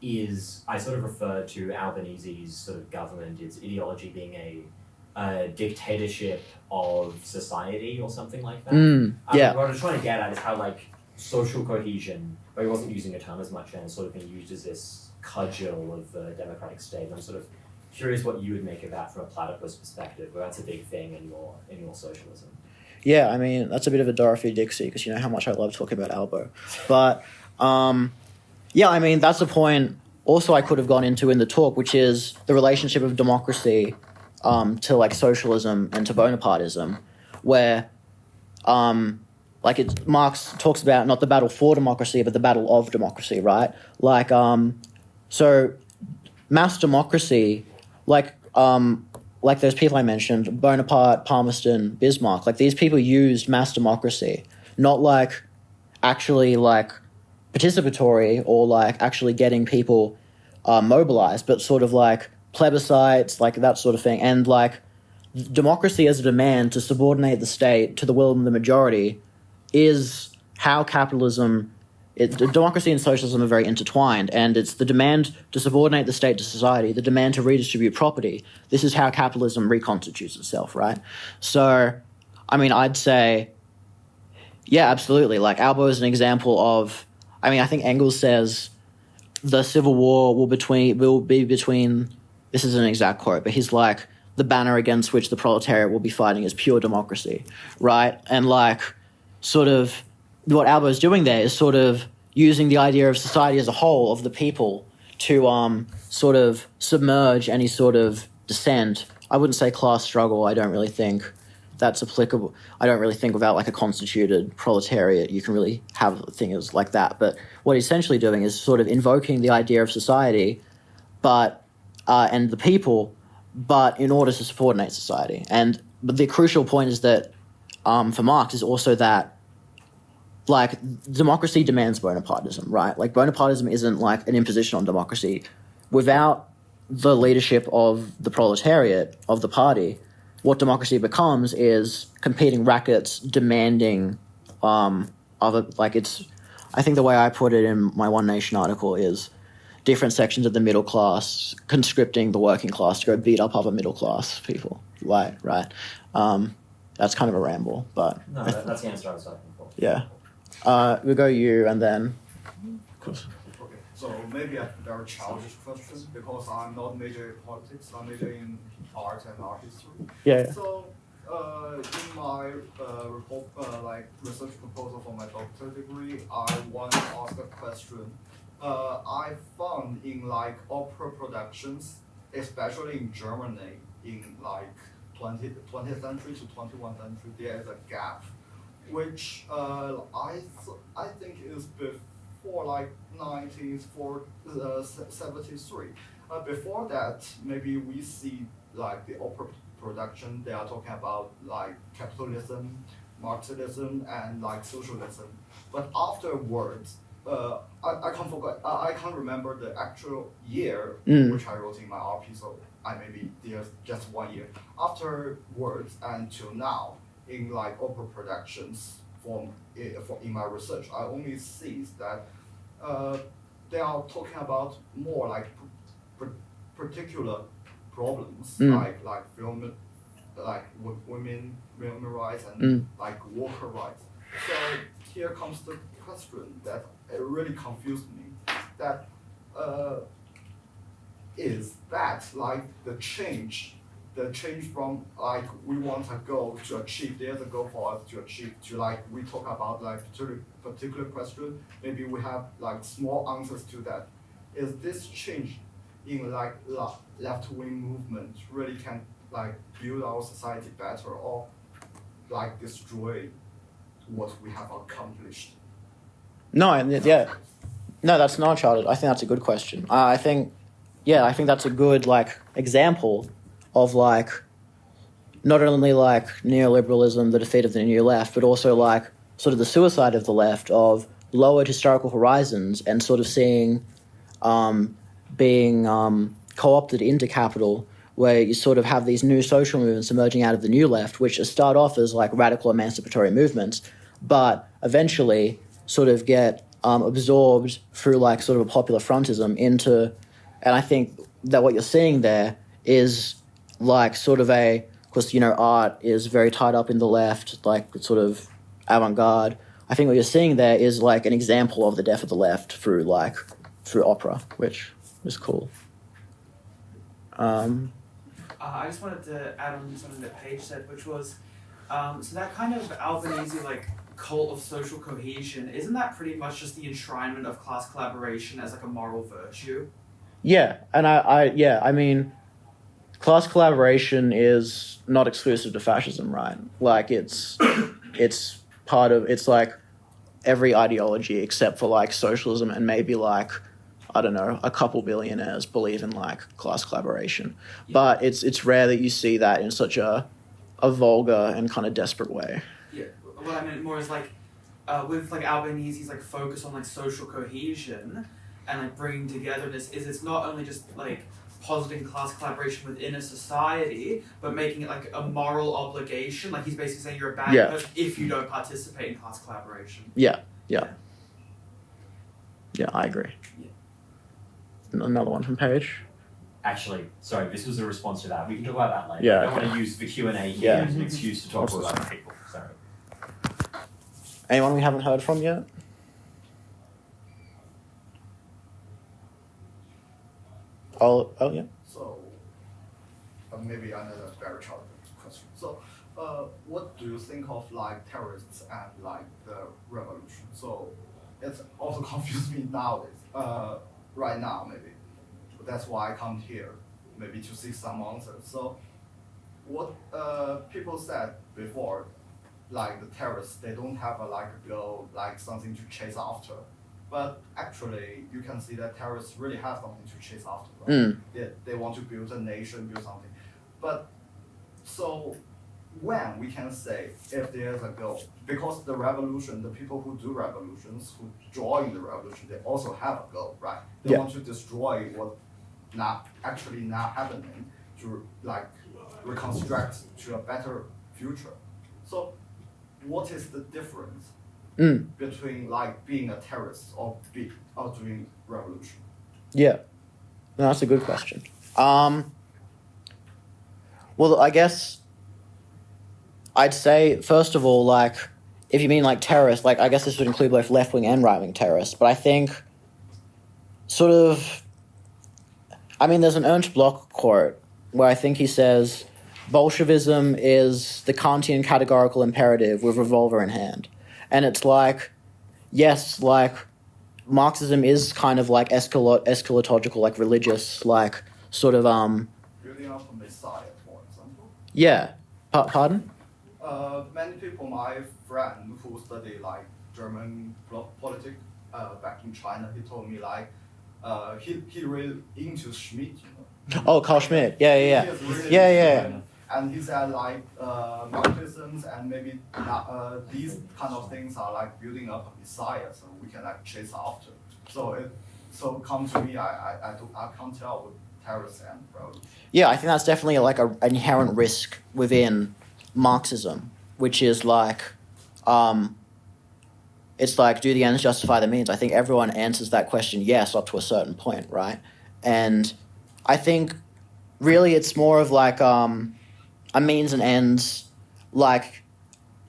is I sort of referred to Albanese's sort of government, its ideology being a dictatorship of society or something like that. Yeah. What I was trying to get at is how like social cohesion, but he wasn't using a term as much and sort of being used as this cudgel of the democratic state. I'm sort of curious what you would make of that from a platypus perspective, where that's a big thing in your socialism. Yeah, I mean, that's a bit of a Dorothy Dixie, because you know how much I love talking about Albo. But, yeah, I mean, that's a point also I could have gone into in the talk, which is the relationship of democracy to, like, socialism and to Bonapartism, where, Marx talks about not the battle for democracy, but the battle of democracy, right? Like, so mass democracy, like those people I mentioned, Bonaparte, Palmerston, Bismarck, like these people used mass democracy, not like actually like participatory or like actually getting people mobilized, but sort of like plebiscites, like that sort of thing. And like democracy as a demand to subordinate the state to the will of the majority is how capitalism, democracy and socialism are very intertwined, and it's the demand to subordinate the state to society, the demand to redistribute property. This is how capitalism reconstitutes itself, right? So, I mean, I'd say, yeah, absolutely. Like, Albo is an example of, I mean, I think Engels says the Civil War will be between, this is an exact quote, but he's like, the banner against which the proletariat will be fighting is pure democracy, right? And like, sort of, what Albo's doing there is sort of using the idea of society as a whole, of the people, to sort of submerge any sort of dissent. I wouldn't say class struggle. I don't really think that's applicable. I don't really think without like a constituted proletariat you can really have things like that. But what he's essentially doing is sort of invoking the idea of society, but and the people, but in order to subordinate society. But the crucial point is that for Marx is also that like democracy demands Bonapartism, right? Like Bonapartism isn't like an imposition on democracy. Without the leadership of the proletariat, of the party, what democracy becomes is competing rackets demanding of it. Like it's, I think the way I put it in my One Nation article is different sections of the middle class conscripting the working class to go beat up other middle class people. Right. That's kind of a ramble, but No, that's the answer I was looking for. Yeah. We'll go you and then. Okay, so maybe a very childish question because I'm not major in politics. I'm major in art and art history. Yeah. So, in my research proposal for my doctoral degree, I want to ask a question. I found in opera productions, especially in Germany, in 20th century to 21st century, there is a gap, which I think is before 1973. Before that, maybe we see the opera production. They are talking about capitalism, Marxism, and socialism. But afterwards, I can't remember the actual year which I wrote in my RP. So there's just 1 year. Afterwards until now, in opera productions in my research, I only see that they are talking about more particular problems like film, women rights and worker rights. So here comes the question that it really confused me. That is that the change from we want a goal to achieve, there's a goal for us to achieve, to we talk about particular question, maybe we have small answers to that. Is this change in left-wing movement really can build our society better or destroy what we have accomplished? No, that's not childish. I think that's a good question. I think that's a good example of not only neoliberalism, the defeat of the new left, but also sort of the suicide of the left, of lowered historical horizons and sort of seeing being co-opted into capital, where you sort of have these new social movements emerging out of the new left, which start off as radical emancipatory movements, but eventually sort of get absorbed through sort of a popular frontism into, and I think that what you're seeing there is sort of because art is very tied up in the left, sort of avant-garde. I think what you're seeing there is an example of the death of the left through opera, which is cool. I just wanted to add on something that Paige said, which was, so that kind of Albanese cult of social cohesion, isn't that pretty much just the enshrinement of class collaboration as a moral virtue? Yeah, and I mean, class collaboration is not exclusive to fascism, right? It's part of, it's every ideology except for socialism and maybe I don't know, a couple billionaires believe in class collaboration. Yeah. But it's rare that you see that in such a vulgar and kind of desperate way. Yeah, what I meant more is with Albanese's focus on social cohesion and bringing togetherness, is it's not only just positing class collaboration within a society, but making it a moral obligation. He's basically saying you're a bad person if you don't participate in class collaboration. Yeah, I agree. Yeah. Another one from Paige. Actually, sorry, this was a response to that. We can talk about that later. Yeah, I don't want to use the Q&A here as an excuse to talk about other people. Sorry. Anyone we haven't heard from yet? Oh yeah. So, maybe another very challenging question. So, what do you think of terrorists and the revolution? So, it's also confused me nowadays. Right now, maybe. That's why I come here, maybe to see some answers. So, what people said before, the terrorists, they don't have a goal, something to chase after. But actually, you can see that terrorists really have something to chase after. Right? They want to build a nation, build something. But so when we can say if there's a goal, because the revolution, the people who do revolutions, who join the revolution, they also have a goal, right? They want to destroy what not happening to reconstruct to a better future. So what is the difference between being a terrorist or doing revolution? Yeah, no, that's a good question. Well, I guess I'd say, first of all, like, if you mean like terrorists, like, I guess this would include both left-wing and right-wing terrorists, but I think sort of, I mean, there's an Ernst Bloch quote where I think he says, Bolshevism is the Kantian categorical imperative with revolver in hand. And it's like, yes, like, Marxism is kind of like eschatological, like religious, like, sort of, Building up a messiah, for example. yeah. Pardon? Many people, my friend who study like German politics back in China, he told me like he really into Schmidt, you know. Oh, Carl Schmitt. Yeah. He is really Yeah. into, and he said like Marxism and maybe these kind of things are like building up a messiah, so we can like chase after. So come to me, I can't tell with terrorists and revolution. Yeah, I think that's definitely like an inherent risk within Marxism, which is like, it's like, do the ends justify the means? I think everyone answers that question yes up to a certain point, right? And I think really it's more of like a means and ends. Like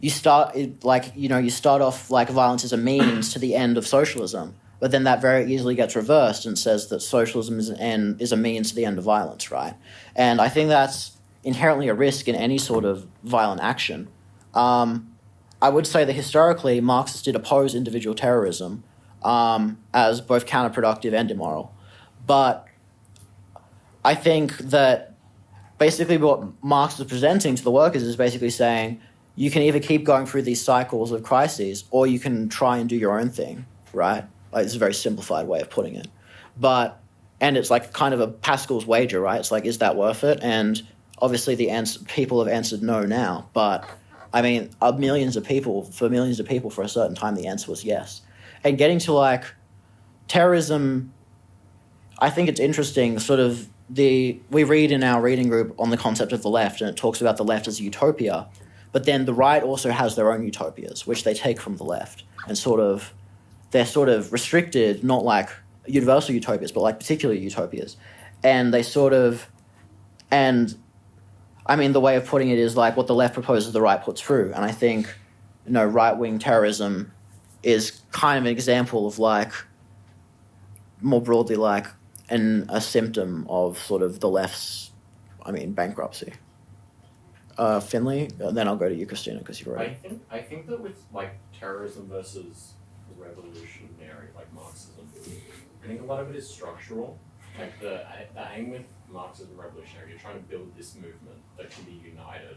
you start off like violence is a means to the end of socialism, but then that very easily gets reversed and says that socialism is a means to the end of violence, right? And I think that's inherently a risk in any sort of violent action. I would say that historically, Marxists did oppose individual terrorism as both counterproductive and immoral. But I think that basically what Marx is presenting to the workers is basically saying, you can either keep going through these cycles of crises, or you can try and do your own thing, right? Like, it's a very simplified way of putting it. And it's like kind of a Pascal's wager, right? It's like, is that worth it? And obviously people have answered no now, but I mean, millions of people for a certain time, the answer was yes. And getting to like terrorism, I think it's interesting, sort of we read in our reading group on the concept of the left, and it talks about the left as a utopia, but then the right also has their own utopias, which they take from the left, and they're sort of restricted, not like universal utopias, but like particular utopias. And I mean, the way of putting it is like what the left proposes, the right puts through. And I think, right-wing terrorism is kind of an example of like, more broadly, like a symptom of sort of the left's, bankruptcy. Finley, then I'll go to you, Christina, because you've already. I think that with like terrorism versus revolutionary, like Marxism, I think a lot of it is structural. Like the aim with Marxism revolutionary, you're trying to build this movement that can be united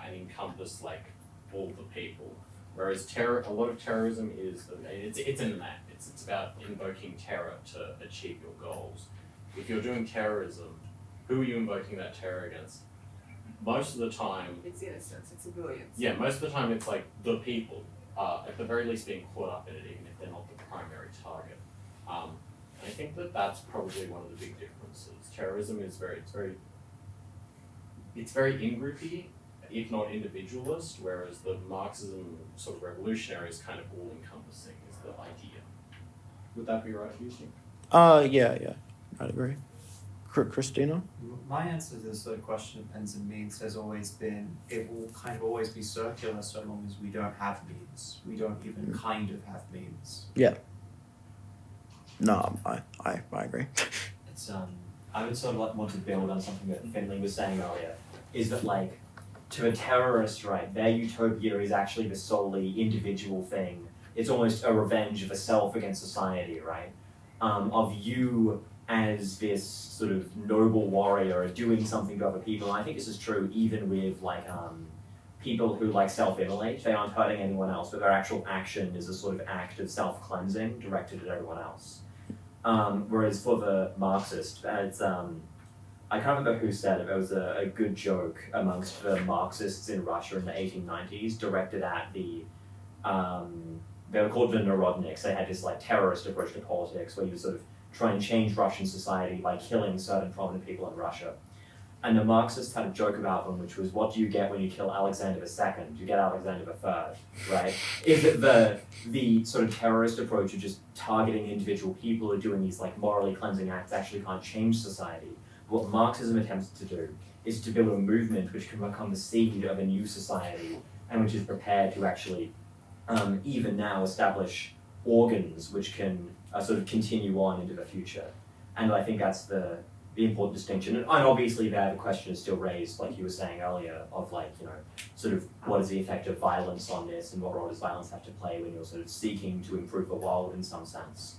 and encompass like all the people. Whereas a lot of terrorism is it's in that. It's about invoking terror to achieve your goals. If you're doing terrorism, who are you invoking that terror against? Most of the time, it's innocents, it's civilians. Yeah, most of the time it's like the people, at the very least being caught up in it, even if they're not the primary target. I think that that's probably one of the big differences. Terrorism is very in-groupy, if not individualist, whereas the Marxism sort of revolutionary is kind of all-encompassing, is the idea. Would that be right, do you think? Yeah, I'd agree. Christina? My answer to this sort of question of ends and means has always been, it will kind of always be circular so long as we don't have means. We don't even kind of have means. Yeah. No, I agree. It's I would sort of like want to build on something that Finley was saying earlier, is that like to a terrorist, right, their utopia is actually the solely individual thing. It's almost a revenge of a self against society, right? Of you as this sort of noble warrior doing something to other people. And I think this is true even with like people who like self-immolate. They aren't hurting anyone else, but their actual action is a sort of act of self-cleansing directed at everyone else. Whereas for the Marxist, it's I can't remember who said it, but it was a good joke amongst the Marxists in Russia in the 1890s directed at the they were called the Narodniks. They had this like terrorist approach to politics where you sort of try and change Russian society by killing certain prominent people in Russia. And the Marxists had a joke about them, which was, what do you get when you kill Alexander II? You get Alexander III, right? Is it the sort of terrorist approach of just targeting individual people or doing these like morally cleansing acts actually can't change society? What Marxism attempts to do is to build a movement which can become the seed of a new society and which is prepared to actually even now establish organs which can sort of continue on into the future. And I think that's the important distinction. And obviously there the question is still raised, like you were saying earlier, of like, you know, sort of what is the effect of violence on this and what role does violence have to play when you're sort of seeking to improve the world in some sense.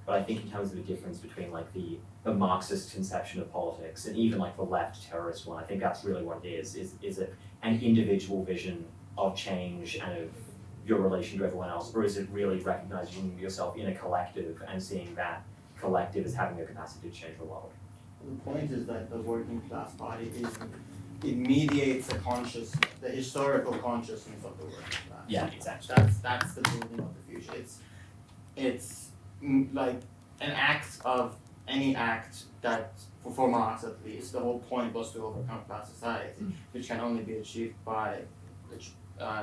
But I think in terms of the difference between like the Marxist conception of politics and even like the left terrorist one, I think that's really what it is it an individual vision of change and of your relation to everyone else, or is it really recognizing yourself in a collective and seeing that collective as having the capacity to change the world? The point is that the working class party it mediates the historical consciousness of the working class. Yeah, exactly. That's the building of the future. It's like an act of any act that, for Marx at least, the whole point was to overcome class society, which can only be achieved by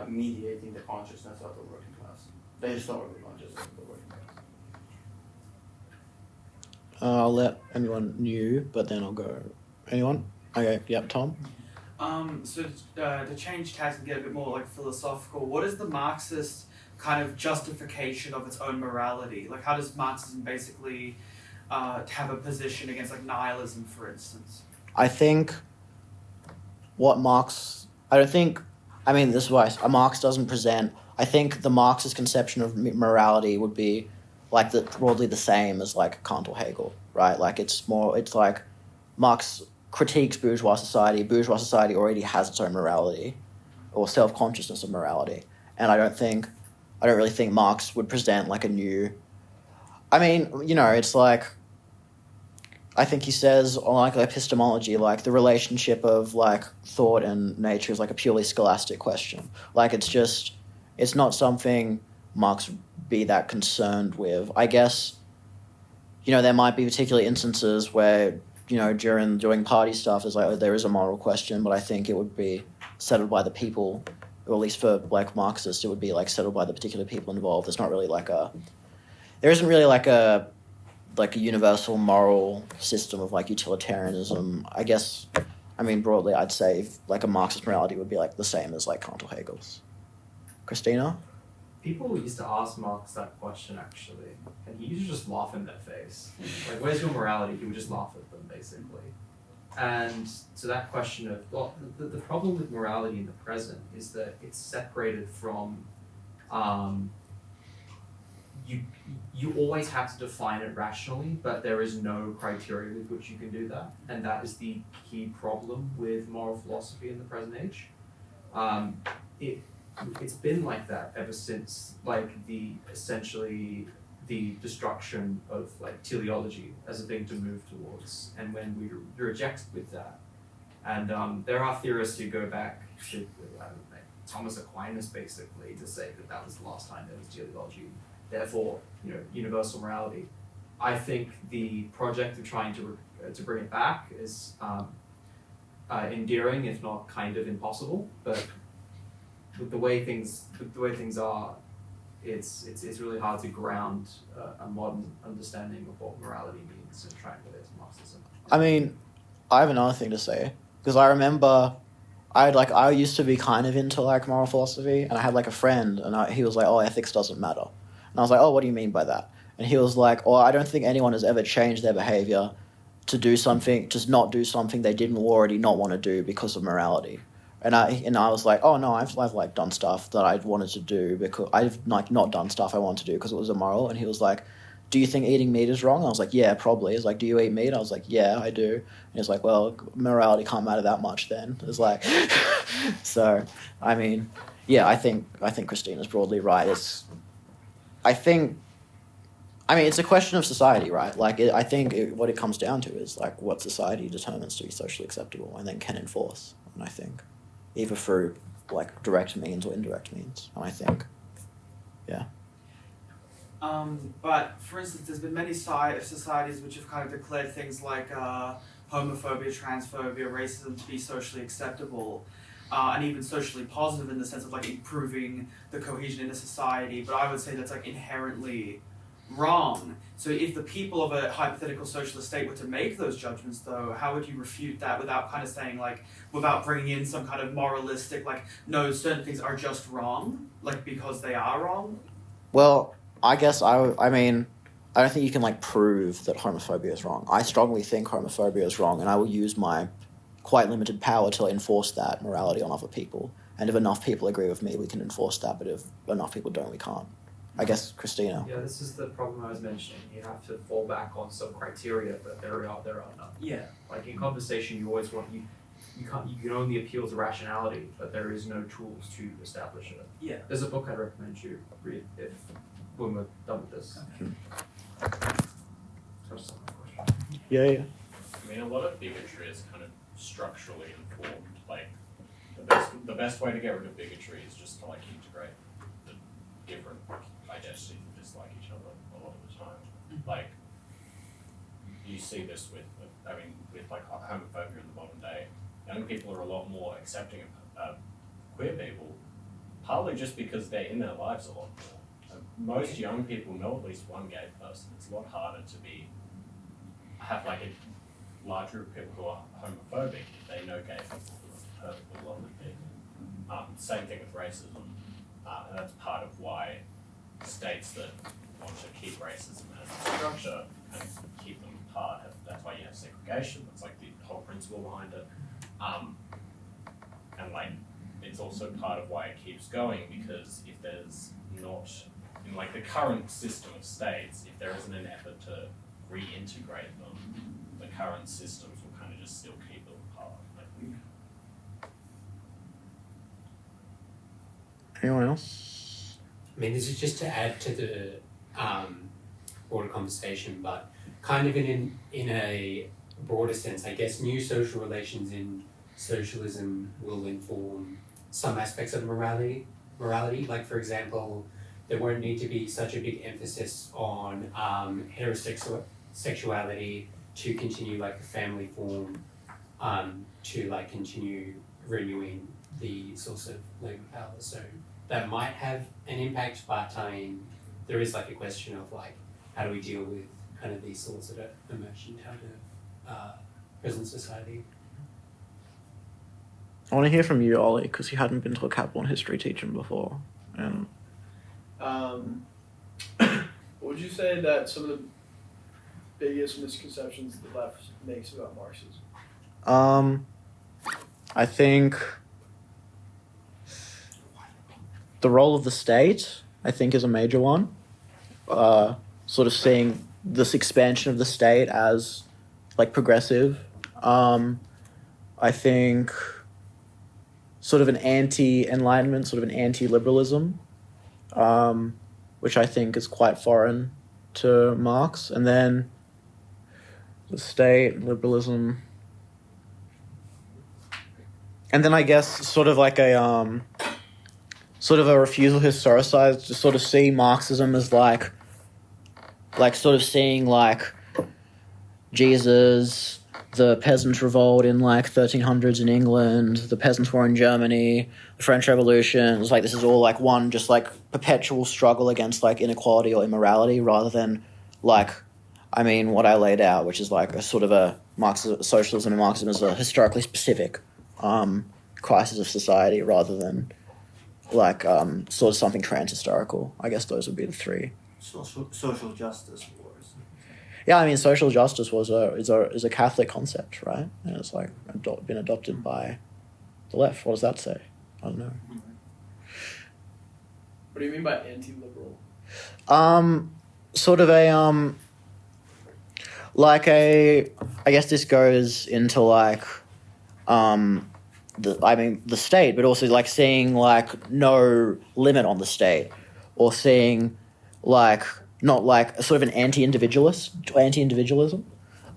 mediating the consciousness of the working class, the historical consciousness of the working class. I'll let anyone new, but then I'll go. Anyone? Okay, yep, Tom? So to change tags and get a bit more like philosophical, what is the Marxist kind of justification of its own morality? Like, how does Marxism basically have a position against like nihilism, for instance? I think this is why Marx doesn't present. I think the Marxist conception of morality would be like broadly the same as like Kant or Hegel, right? Like it's like Marx critiques bourgeois society. Bourgeois society already has its own morality or self-consciousness of morality. And I don't really think Marx would present like a new, it's like, I think he says on like epistemology, like the relationship of like thought and nature is like a purely scholastic question. Like it's not something Marx would be that concerned with. I guess, there might be particular instances where, during doing party stuff, there is a moral question, but I think it would be settled by the people, or at least for like Marxists, it would be like settled by the particular people involved. There isn't really like a universal moral system of like utilitarianism. I guess, broadly, I'd say like a Marxist morality would be like the same as like Kant or Hegel's. Christina? People used to ask Marx that question actually, and he used to just laugh in their face. Like, where's your morality? He would just laugh at them basically. And so that question of, well, the problem with morality in the present is that it's separated from, you always have to define it rationally, but there is no criteria with which you can do that. And that is the key problem with moral philosophy in the present age. It's been like that ever since like essentially the destruction of like teleology as a thing to move towards, and when we reject with that. And there are theorists who go back to Thomas Aquinas basically to say that was the last time there was teleology, therefore universal morality. I think the project of trying to bring it back is endearing, if not kind of impossible, but with the way things are, it's really hard to ground a modern understanding of what morality means and try and relate to Marxism. I have another thing to say, because I remember I used to be kind of into like moral philosophy, and I had like a friend, and he was like, "Oh, ethics doesn't matter," and I was like, "Oh, what do you mean by that?" And he was like, "Oh, I don't think anyone has ever changed their behavior to do something, just not do something they didn't already not want to do because of morality." And I was like, oh no, I've like done stuff that I wanted to do because I've like not done stuff I wanted to do because it was immoral. And he was like, do you think eating meat is wrong? I was like, yeah, probably. He's like, do you eat meat? I was like, yeah, I do. And he's like, well, morality can't matter that much then. It's like, so, yeah, I think Christina's broadly right. It's a question of society, right? Like, what it comes down to is like what society determines to be socially acceptable and then can enforce. And I think either through like direct means or indirect means. And I think, yeah. But for instance, there's been many societies which have kind of declared things like homophobia, transphobia, racism to be socially acceptable. And even socially positive in the sense of like improving the cohesion in a society, but I would say that's like inherently wrong. So if the people of a hypothetical socialist state were to make those judgments though, how would you refute that without kind of saying like, without bringing in some kind of moralistic, like, no, certain things are just wrong, like because they are wrong? Well, I guess I don't think you can like prove that homophobia is wrong. I strongly think homophobia is wrong, and I will use my quite limited power to enforce that morality on other people. And if enough people agree with me, we can enforce that, but if enough people don't, we can't. I guess, Christina. Yeah, this is the problem I was mentioning. You have to fall back on some criteria, but there are none. Yeah. Like in conversation, you always want you can only appeal to rationality, but there is no tools to establish it. Yeah. There's a book I'd recommend you read when we're done with this. Yeah. I mean, a lot of bigotry is kind of structurally informed. Like, the best way to get rid of bigotry is just to like integrate the different identities that dislike each other a lot of the time. Like, you see this with like homophobia in the modern day. Young people are a lot more accepting of queer people, partly just because they're in their lives a lot more. Most young people know at least one gay person. It's a lot harder to have like a large group of people who are homophobic if they know gay people who are perfectly lovely people. Same thing with racism, and that's part of why states that want to keep racism as a structure and keep them apart. That's why you have segregation. That's like the whole principle behind it. And like it's also part of why it keeps going, because if there's not, in like the current system of states, if there isn't an effort to reintegrate them, the current systems will kind of just still keep them apart, I think. Anyone else? I mean, this is just to add to the broader conversation, but kind of in a broader sense, I guess new social relations in socialism will inform some aspects of morality. Like, for example, there won't need to be such a big emphasis on heterosexuality to continue like the family form, to like continue renewing the source of labor power. So that might have an impact, but I mean, there is like a question of like, how do we deal with kind of these sorts that are emerging out of present society? I want to hear from you, Ollie, because you hadn't been to a Cap 1 history teaching before. And would you say that some of the biggest misconceptions the left makes about Marxism? I think the role of the state, I think, is a major one. Sort of seeing this expansion of the state as like progressive. I think sort of an anti-enlightenment, sort of an anti-liberalism, which I think is quite foreign to Marx. And then the state, liberalism. And then I guess sort of like a refusal to historicize, to sort of see Marxism as like sort of seeing like Jesus, the peasant revolt in like 1300s in England, the peasants' war in Germany, the French Revolution. It's like this is all like one just like perpetual struggle against like inequality or immorality, rather than like, I mean, what I laid out, which is like a sort of a socialism and Marxism as a historically specific crisis of society, rather than like sort of something trans-historical. I guess those would be the three. Social justice wars. Yeah, I mean, social justice is a Catholic concept, right? And it's like been adopted by the left. What does that say? I don't know. What do you mean by anti-liberal? Sort of a like a. I guess this goes into like the state, but also like seeing like no limit on the state, or seeing like not like a sort of an anti-individualism,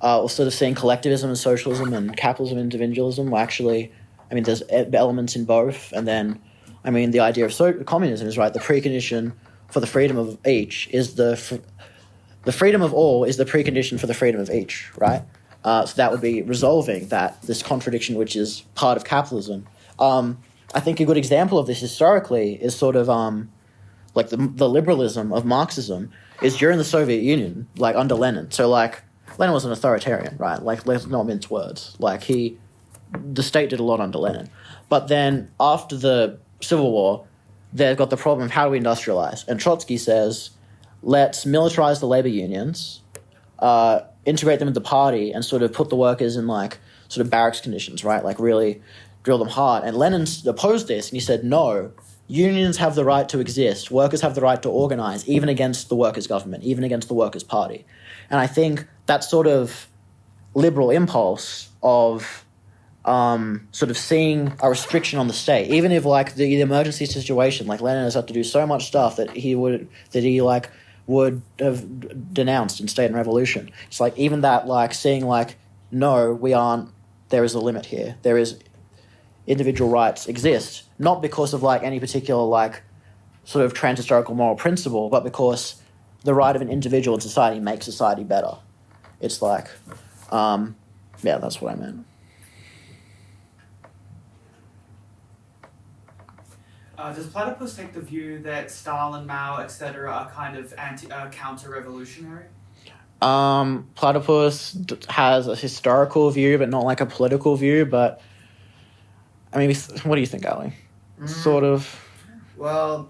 or sort of seeing collectivism and socialism and capitalism and individualism. Well, actually, I mean, there's elements in both, and then I mean the idea of communism is right. The precondition for the freedom of each is the freedom of all is the precondition for the freedom of each, right? So that would be resolving this contradiction, which is part of capitalism. I think a good example of this historically is sort of like the liberalism of Marxism is during the Soviet Union, like under Lenin. So like Lenin was an authoritarian, right? Like let's not mince words. Like the state did a lot under Lenin. But then after the Civil War, they've got the problem of how do we industrialize? And Trotsky says, let's militarize the labor unions, integrate them into the party, and sort of put the workers in like sort of barracks conditions, right? Like really drill them hard. And Lenin opposed this, and he said, no, unions have the right to exist. Workers have the right to organize, even against the workers' government, even against the workers' party. And I think that sort of liberal impulse of sort of seeing a restriction on the state, even if like the emergency situation, like Lenin has had to do so much stuff that he would have denounced in State and Revolution. It's like even that, like seeing like, no, we aren't, there is a limit here. There is individual rights exist, not because of like any particular like sort of trans-historical moral principle, but because the right of an individual in society makes society better. It's like, yeah, that's what I meant. Does Platypus take the view that Stalin, Mao, etc. are kind of counter-revolutionary? Platypus has a historical view, but not like a political view. But I mean, what do you think, Ali? Sort of. Well,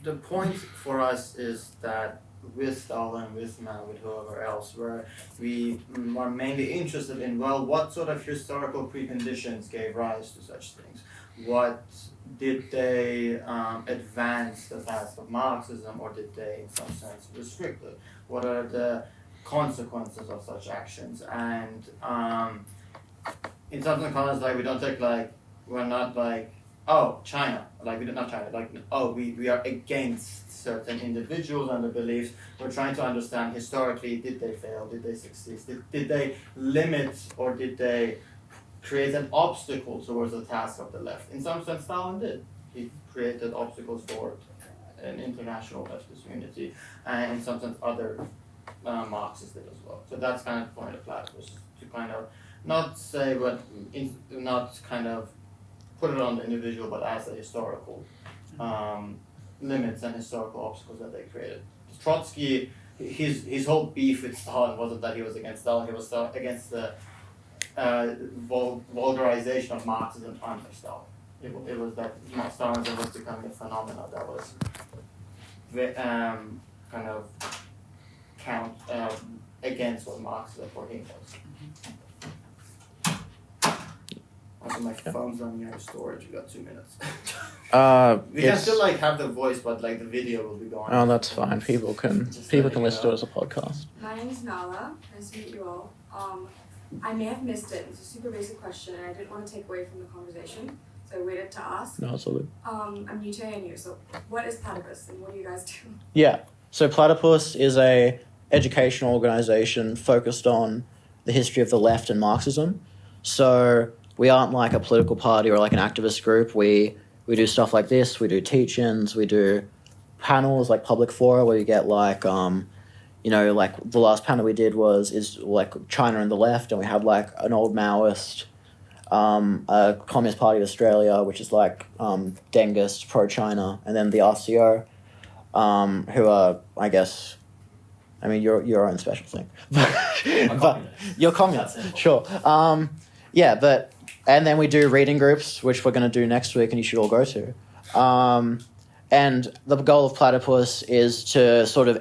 the point for us is that with Stalin, with Mao, with whoever else, where we are mainly interested in, well, what sort of historical preconditions gave rise to such things? What did they advance the task of Marxism, or did they, in some sense, restrict it? What are the consequences of such actions? And in some sense, like we don't take like, we're not like, oh, China, like we don't, not China, like, oh, we are against certain individuals and their beliefs. We're trying to understand historically, did they fail, did they succeed, did they limit, or did they create an obstacle towards the task of the left? In some sense, Stalin did. He created obstacles for an international leftist unity, and in some sense, other Marxists did as well. So that's kind of the point of Platypus, to kind of not say, but not kind of put it on the individual, but as the historical limits and historical obstacles that they created. Trotsky, his whole beef with Stalin wasn't that he was against Stalin, he was against the vulgarization of Marxism under Stalin. It was that Stalinism was becoming a phenomenon that was kind of against what Marxism for him was. Also, my phone's running out of storage. We got 2 minutes. We can still like have the voice, but like the video will be gone. Oh, that's fine. People can listen to it as a podcast. My name is Nala. Nice to meet you all. I may have missed it. It's a super basic question, and I didn't want to take away from the conversation, so I waited to ask. No, it's all good. I'm new to ANU, so what is Platypus, and what do you guys do? Yeah, so Platypus is a educational organization focused on the history of the left and Marxism. So we aren't like a political party or like an activist group. We do stuff like this. We do teach-ins. We do panels like public fora where you get like like the last panel we did is like China and the left, and we had like an old Maoist, a Communist Party of Australia, which is like Dengist, pro-China, and then the RCO, who are, I guess, I mean, you're your own special thing, but you're communist, sure. And then we do reading groups, which we're going to do next week, and you should all go to. And the goal of Platypus is to sort of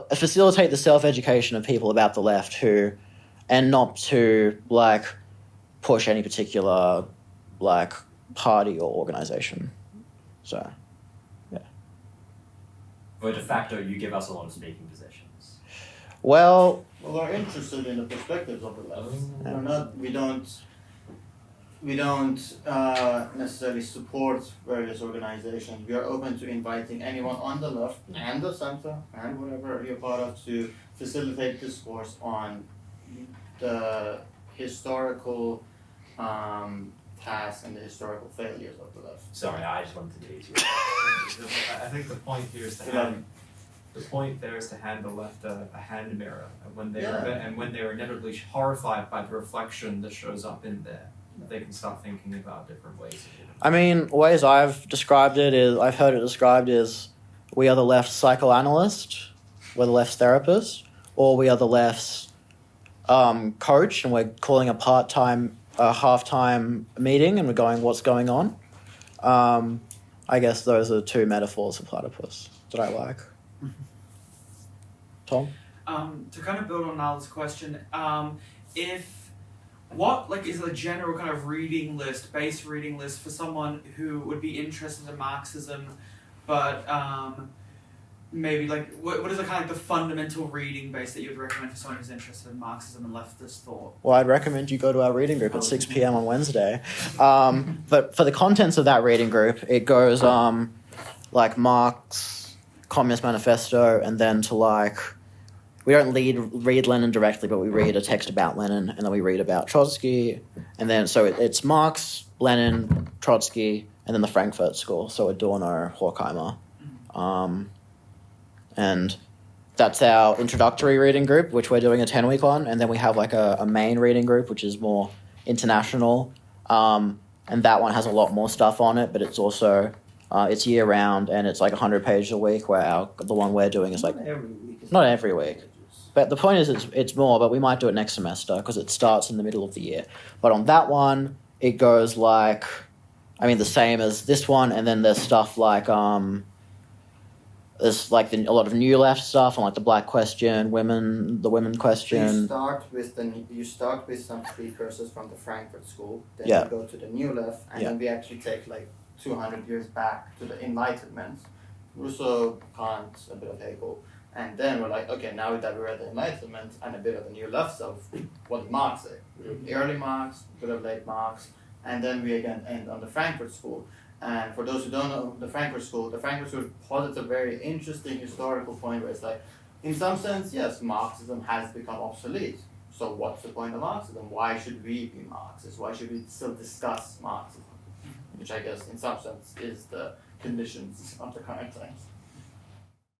facilitate the self-education of people about the left and not to like push any particular like party or organization. So, yeah. But de facto, you give us a lot of speaking positions. Well, we're interested in the perspectives of the left. We don't necessarily support various organizations. We are open to inviting anyone on the left and the center and whatever you're part of to facilitate discourse on the historical tasks and the historical failures of the left. Sorry, I just wanted to tease you. I think the point here is to The point there is to hand the left a hand mirror, and when Yeah. they're inevitably horrified by the reflection that shows up in there, they can start thinking about different ways of doing it. I mean, ways I've described it is, I've heard it described as, we are the left's psychoanalyst, we're the left's therapist, or we are the left's coach, and we're calling a half-time meeting, and we're going, what's going on? I guess those are two metaphors for platypus that I like. Tom? To kind of build on Nala's question, what is a general kind of base reading list for someone who would be interested in Marxism, but maybe what is the kind of the fundamental reading base that you would recommend for someone who's interested in Marxism and leftist thought? Well, I'd recommend you go to our reading group at 6 p.m. on Wednesday. But for the contents of that reading group, it goes like Marx, Communist Manifesto, and then to we don't read Lenin directly, but we read a text about Lenin, and then we read about Trotsky, and then so it's Marx, Lenin, Trotsky, and then the Frankfurt School, so Adorno, Horkheimer. And that's our introductory reading group, which we're doing a 10-week on, and then we have a main reading group, which is more international, and that one has a lot more stuff on it, but it's also, it's year-round, and it's 100 pages a week, where the one we're doing is not every week. But the point is it's more, but we might do it next semester, because it starts in the middle of the year. But on that one, it goes the same as this one, and then there's stuff there's a lot of new left stuff on the black question, the women question. You start with some precursors from the Frankfurt School, then Yeah. you go to the new left, and then we actually take 200 years back to the Enlightenment, Rousseau, Kant, a bit of Hegel, and then we're okay, now that we read the Enlightenment and a bit of the new left stuff, what did Marx say? Early Marx, a bit of late Marx, and then we again end on the Frankfurt School. And for those who don't know the Frankfurt School posits a very interesting historical point where it's in some sense, yes, Marxism has become obsolete. So what's the point of Marxism? Why should we be Marxists? Why should we still discuss Marxism? Which I guess in some sense is the conditions of the current times.